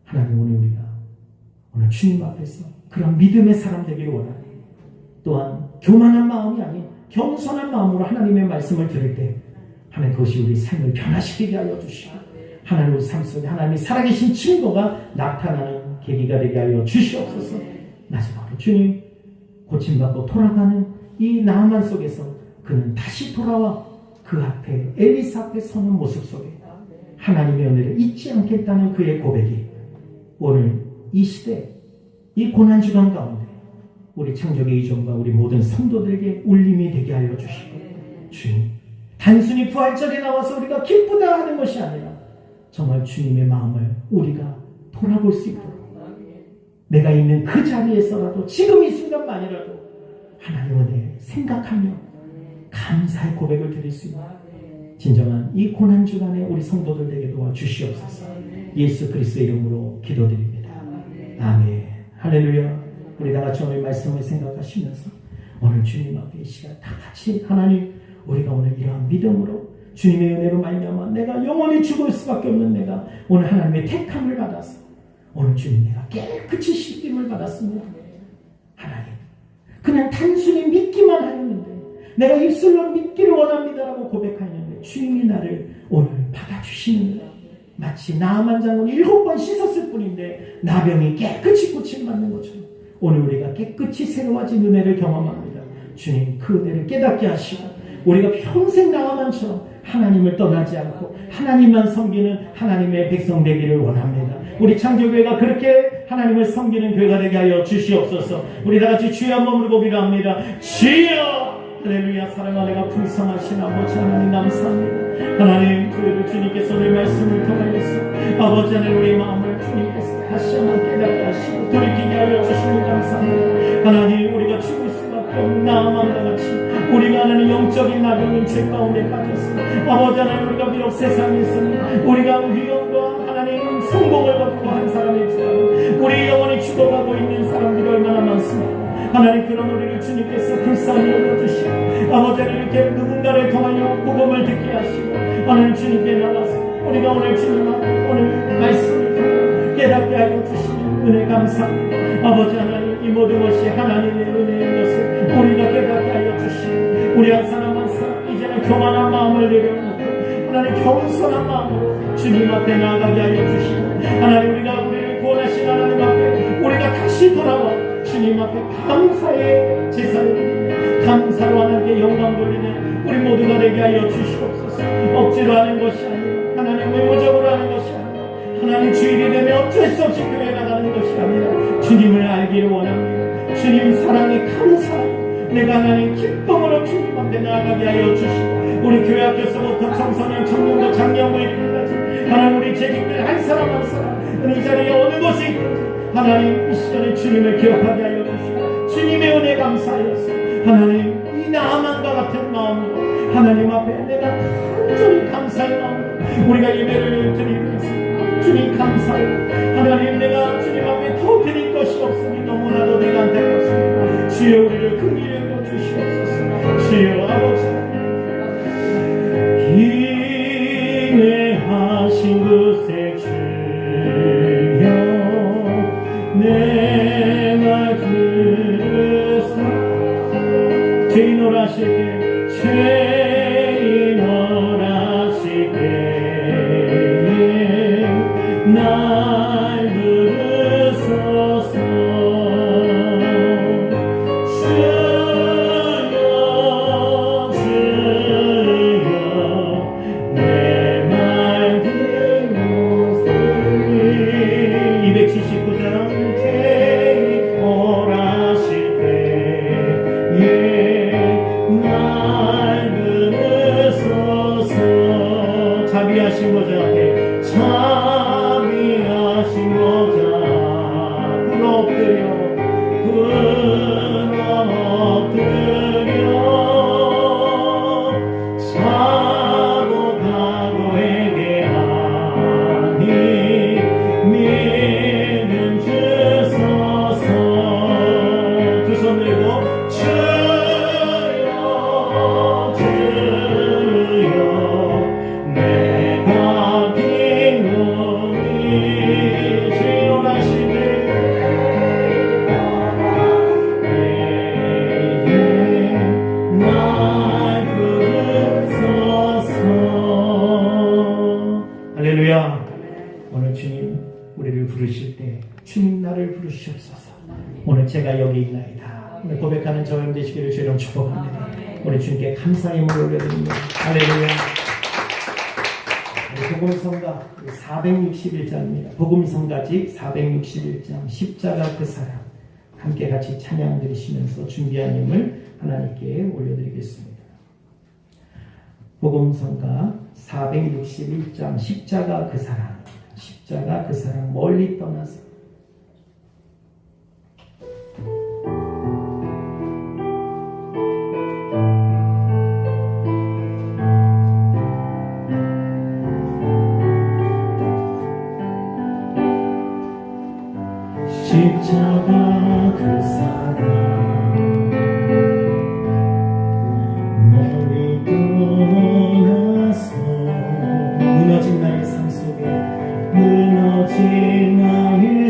하나님 오늘 우리가 오늘 주님 앞에서 그런 믿음의 사람 되기를 원합니다. 또한 교만한 마음이 아닌 겸손한 마음으로 하나님의 말씀을 들을 때 하나님 그것이 우리 삶을 변화시키게 하여 주시고 하나님 우리 삶 속에 하나님이 살아계신 증거가 나타나는 계기가 되게 하여 주시옵소서. 마지막으로 주님 고침받고 돌아가는 이 나아만 속에서 그는 다시 돌아와 그 앞에 엘리사 앞에 서는 모습 속에 하나님의 은혜를 잊지 않겠다는 그의 고백이 오늘 이 시대 이 고난주간 가운데 우리 창조의 이종과 우리 모든 성도들에게 울림이 되게 하여 주시고 주님 단순히 부활절에 나와서 우리가 기쁘다 하는 것이 아니라 정말 주님의 마음을 우리가 돌아볼 수 있도록 내가 있는 그 자리에서라도 지금 이 순간만이라도 하나님의 은혜를 생각하며 감사의 고백을 드릴 수 있는 진정한 이 고난주간에 우리 성도들에게 도와주시옵소서. 예수 그리스도의 이름으로 기도드립니다. 아멘. 할렐루야. 우리 다 같이 오늘 말씀을 생각하시면서 오늘 주님 앞에 이 시간 다 같이 하나님 우리가 오늘 이러한 믿음으로 주님의 은혜로 말미암아 내가 영원히 죽을 수밖에 없는 내가 오늘 하나님의 택함을 받아서 오늘 주님 내가 깨끗이 씻김을 받았습니다. 하나님, 그냥 단순히 믿기만 하였는데 내가 입술로 믿기를 원합니다라고 고백하였는데 주님이 나를 오늘 받아주시는 거야. 마치 나아만 장군 7번 씻었을 뿐인데 나병이 깨끗이 고침받는 것처럼 오늘 우리가 깨끗이 새로워진 은혜를 경험합니다. 주님 그 은혜를 깨닫게 하시고 우리가 평생 나아만처럼 하나님을 떠나지 않고 하나님만 섬기는 하나님의 백성 되기를 원합니다. 우리 창조교회가 그렇게 하나님을 섬기는 교회가 되게 하여 주시옵소서. 우리 다같이 주여 한번 부르고 기도합니다. 주여! 할렐루야. 사랑과 내가 풍성하신 아버지 하나님 감사합니다. 하나님 교회를 주님께서 우리 말씀을 통하여서 아버지 하나님 우리 마음을 주님께서 다시 한번 깨닫게 하시고 돌이키게 하여 주시니 감사합니다. 하나님 우리가 죽을 수밖에 없는 나아만과 같이 우리가 하나님 영적인 나병인 죄 가운데 빠졌습니다. 아버지 하나님 우리가 비록 세상에서는 우리가 위험과 하나님 성공을 거두고 한 사람이지만 우리 영혼이 죽어가고 있는 사람들이 얼마나 많습니까? 하나님 그런 우리를 주님께서 불쌍히 여겨주시고 아버지 하나님 이렇게 누군가를 통하여 복음을 듣게 하시고 하나님 주님께 나가서 우리가 오늘 주님 앞에 오늘 말씀을 통해 깨닫게 하여 주시는 은혜 감사합니다. 아버지 하나님 이 모든 것이 하나님의 은혜인 것을 우리가 깨닫게 하여 주시고 우리 한 사람 한 사람 이제는 교만한 마음을 내려놓고 하나님 겸손한 마음으로 주님 앞에 나아가게 하여 주시고 하나님 우리를 구원하신 하나님 앞에 우리가 다시 돌아와 주님 앞에 감사의 제사를 드리며 감사로 하나님께 영광 돌리는 우리 모두가 되게 하여 주시옵소서. 억지로 하는 것이 아니라 하나님 의무적으로 하는 것이 아니라 하나님 주일이 되면 어쩔 수 없이 교회 나가는 것이 아니라 주님을 알기를 원합니다. 주님 사랑에 감사하고 내가 하나님 기쁨으로 주님 앞에 나아가게 하여 주시고 우리 교회 학교에서부터 청소년, 청년도, 장년부 이르기까지 하나님 우리 재직들 한 사람 한 사람 이 자리에 어느 곳에 있든지 하나님 이 시간에 주님을 기억하게 하여 주시고 주님의 은혜 감사하여서 하나님 이 나아만과 같은 마음으로 하나님 앞에 내가 간절히 감사의 마음으로 우리가 예배를 드리겠습니다. 주님 감사해요. 하나님 내가 주님 앞에 더 드릴 것이 없으니 너무나도 내가 안타깝습니다. 주여 우리를 긍휼히 여겨 주시옵소서. 주여 아버지 인내하신 그새 주여 내 말 들으사 죄인어라시게 죄인어라시게 날 부르소서 주여 주여 내 말 들으소서 279장 자비하신 보좌 앞에 자비하신 보좌 엎드려 자복하고 회개하니 믿음 주소서 두 손 들고 주여 주여 내가 기쁨이 시원하시네 날 부르소서. 할렐루야. 오늘 주님 우리를 부르실 때 주님 나를 부르시옵소서. 오늘 제가 여기 있나이다. 오늘 고백하는 저 형 되시기를 주님 축복합니다. 오늘 주님께 감사의 물을 올려드립니다. 할렐루야. 복음성가 461장입니다. 복음성가지 461장 십자가 그 사랑 함께 같이 찬양 드리시면서 준비한 힘을 하나님께 올려드리겠습니다. 복음성가 461장 십자가 그 사랑 십자가 그 사랑 멀리 떠나서 십자가 그 사랑 멀리 떠나서 무너진 나의 삶 속에 무너진 나의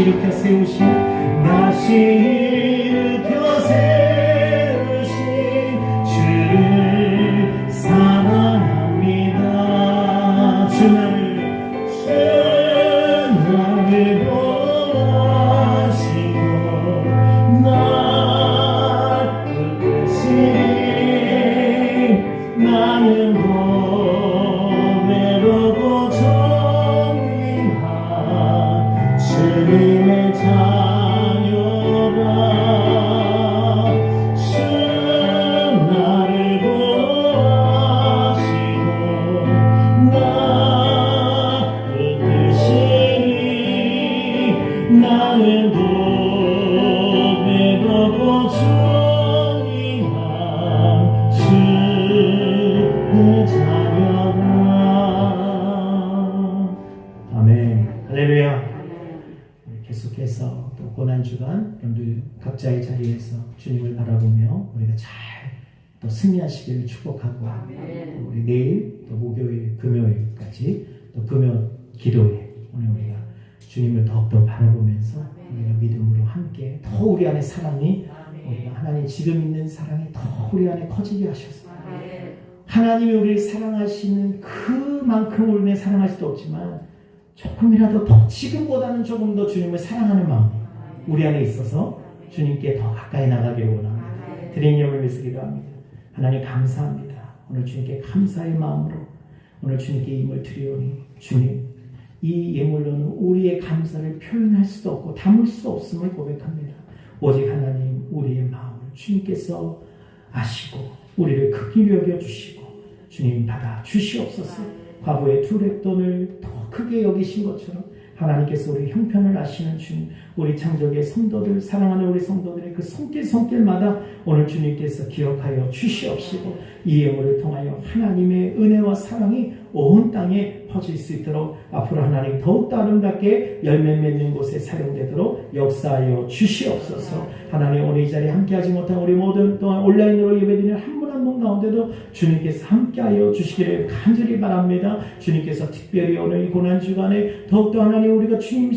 일으켜 세우신 다시 일으켜 세우신 주를 사랑합니다. 주 나를 보호하시고 날 이끄시니 나는 고배로고 정의한 주님의 자녀라. 주 나를 보호하시고 날 이끄시니 나는 고배로고 정의한 주의 자녀라. 아멘. 할렐루야. 계속해서 또 고난주간 여러분들 각자의 자리에서 주님을 바라보며 우리가 잘 또 승리하시기를 축복하고, 또 우리 내일 또 목요일 금요일까지 또 금요 기도회 오늘 우리가 주님을 더욱더 바라보면서 우리가 믿음으로 함께 더 우리 안에 사랑이, 우리가 하나님 지금 있는 사랑이 더 우리 안에 커지게 하셔서 하나님이 우리를 사랑하시는 그만큼 우리를 사랑할 수도 없지만 조금이라도 더, 지금보다는 조금 더 주님을 사랑하는 마음이 우리 안에 있어서 주님께 더 가까이 나가기를 원합니다. 드린 이름을 위해서 기도합니다. 하나님 감사합니다. 오늘 주님께 감사의 마음으로 오늘 주님께 예물 드리오니, 주님 이 예물로는 우리의 감사를 표현할 수도 없고 담을 수 없음을 고백합니다. 오직 하나님 우리의 마음을 주님께서 아시고 우리를 크게 여겨주시고 주님 받아 주시옵소서. 과거의 두 렙돈을 더 크게 여기신 것처럼 하나님께서 우리 형편을 아시는 주님, 우리 창조의 성도들, 사랑하는 우리 성도들의 그 손길마다 오늘 주님께서 기억하여 주시옵시고 이 예물을 통하여 하나님의 은혜와 사랑이 온 땅에 퍼질 수 있도록 앞으로 하나님 더욱더 아름답게 열매 맺는 곳에 사용되도록 역사하여 주시옵소서. 하나님 오늘 이 자리에 함께하지 못한 우리 모든 또한 온라인으로 예배드리는 한 분 한 분 가운데도 주님께서 함께하여 주시기를 간절히 바랍니다. 주님께서 특별히 오늘 이 고난주간에 더욱더 하나님 우리가 주님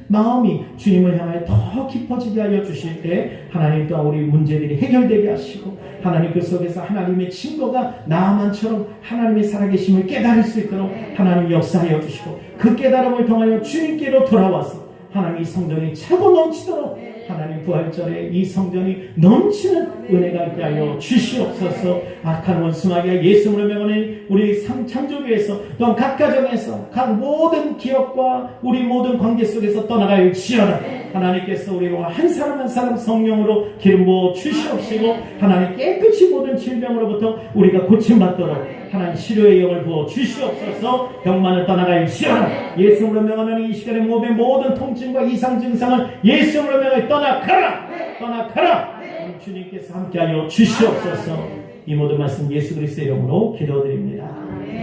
마음이 주님을 향하여 더 깊어지게 하여 주실 때 하나님 또한 우리 문제들이 해결되게 하시고 하나님 그 속에서 하나님의 증거가 나만처럼 하나님의 살아계심을 깨달을 수 있도록 하나님 역사하여 주시고 그 깨달음을 통하여 주님께로 돌아와서 하나님 이 성전이 차고 넘치도록 하나님 부활절에 이 성전이 넘치는 은혜가 있게 하여 주시옵소서. 악한 원수마귀가 예수님으로 명하는 우리 창조교회에서 또한 각 가정에서 각 모든 기업과 우리 모든 관계 속에서 떠나갈지어다. 하나님께서 우리로 한 사람 한 사람 성령으로 기름 부어 주시옵시고 하나님 깨끗이 모든 질병으로부터 우리가 고침받도록 하나님 치료의 영을 부어 주시옵소서. 병만을 떠나갈지어다. 예수님으로 명하는 이 시간에 몸의 모든 통증과 이상 증상을 예수님으로 명하여 떠나가라. 주님께서 함께하여 주시옵소서. 이 모든 말씀 예수 그리스도의 이름으로 기도드립니다.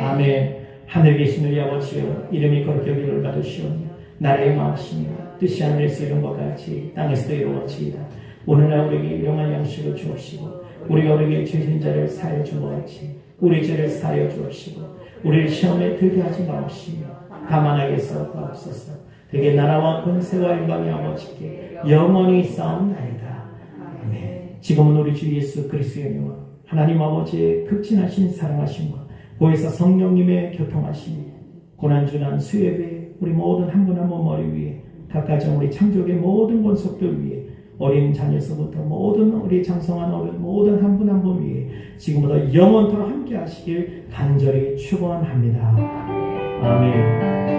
아멘. 하늘에 계신 우리 아버지여, 이름이 거룩히 여김을 받으시오니 나라의 마음이시며 뜻이 하늘에서 이룬 것 같이 땅에서도 이루어지이다. 오늘날 우리에게 일용할 양식을 주옵시고 우리가 우리에게 죄진 자를 사하여 준 것 같이 우리 죄를 사하여 주옵시고 우리를 시험에 들게 하지 마옵시며 다만 악에서 구하옵소서. 되게 나라와 권세와 영광이 아버지께 영원히 싸움나이다. 아멘. 지금은 우리 주 예수 그리스도의 은혜와 하나님 아버지의 극진하신 사랑하심과 보혜사 성령님의 교통하심이 고난주난 수예배 우리 모든 한 분 한 분 머리 위에 각 가정 우리 창조의 모든 권속들 위에 어린 자녀서부터 모든 우리 장성한 어른 모든 한 분 한 분 위에 지금보다 영원토록 함께 하시길 간절히 축원합니다. 아멘.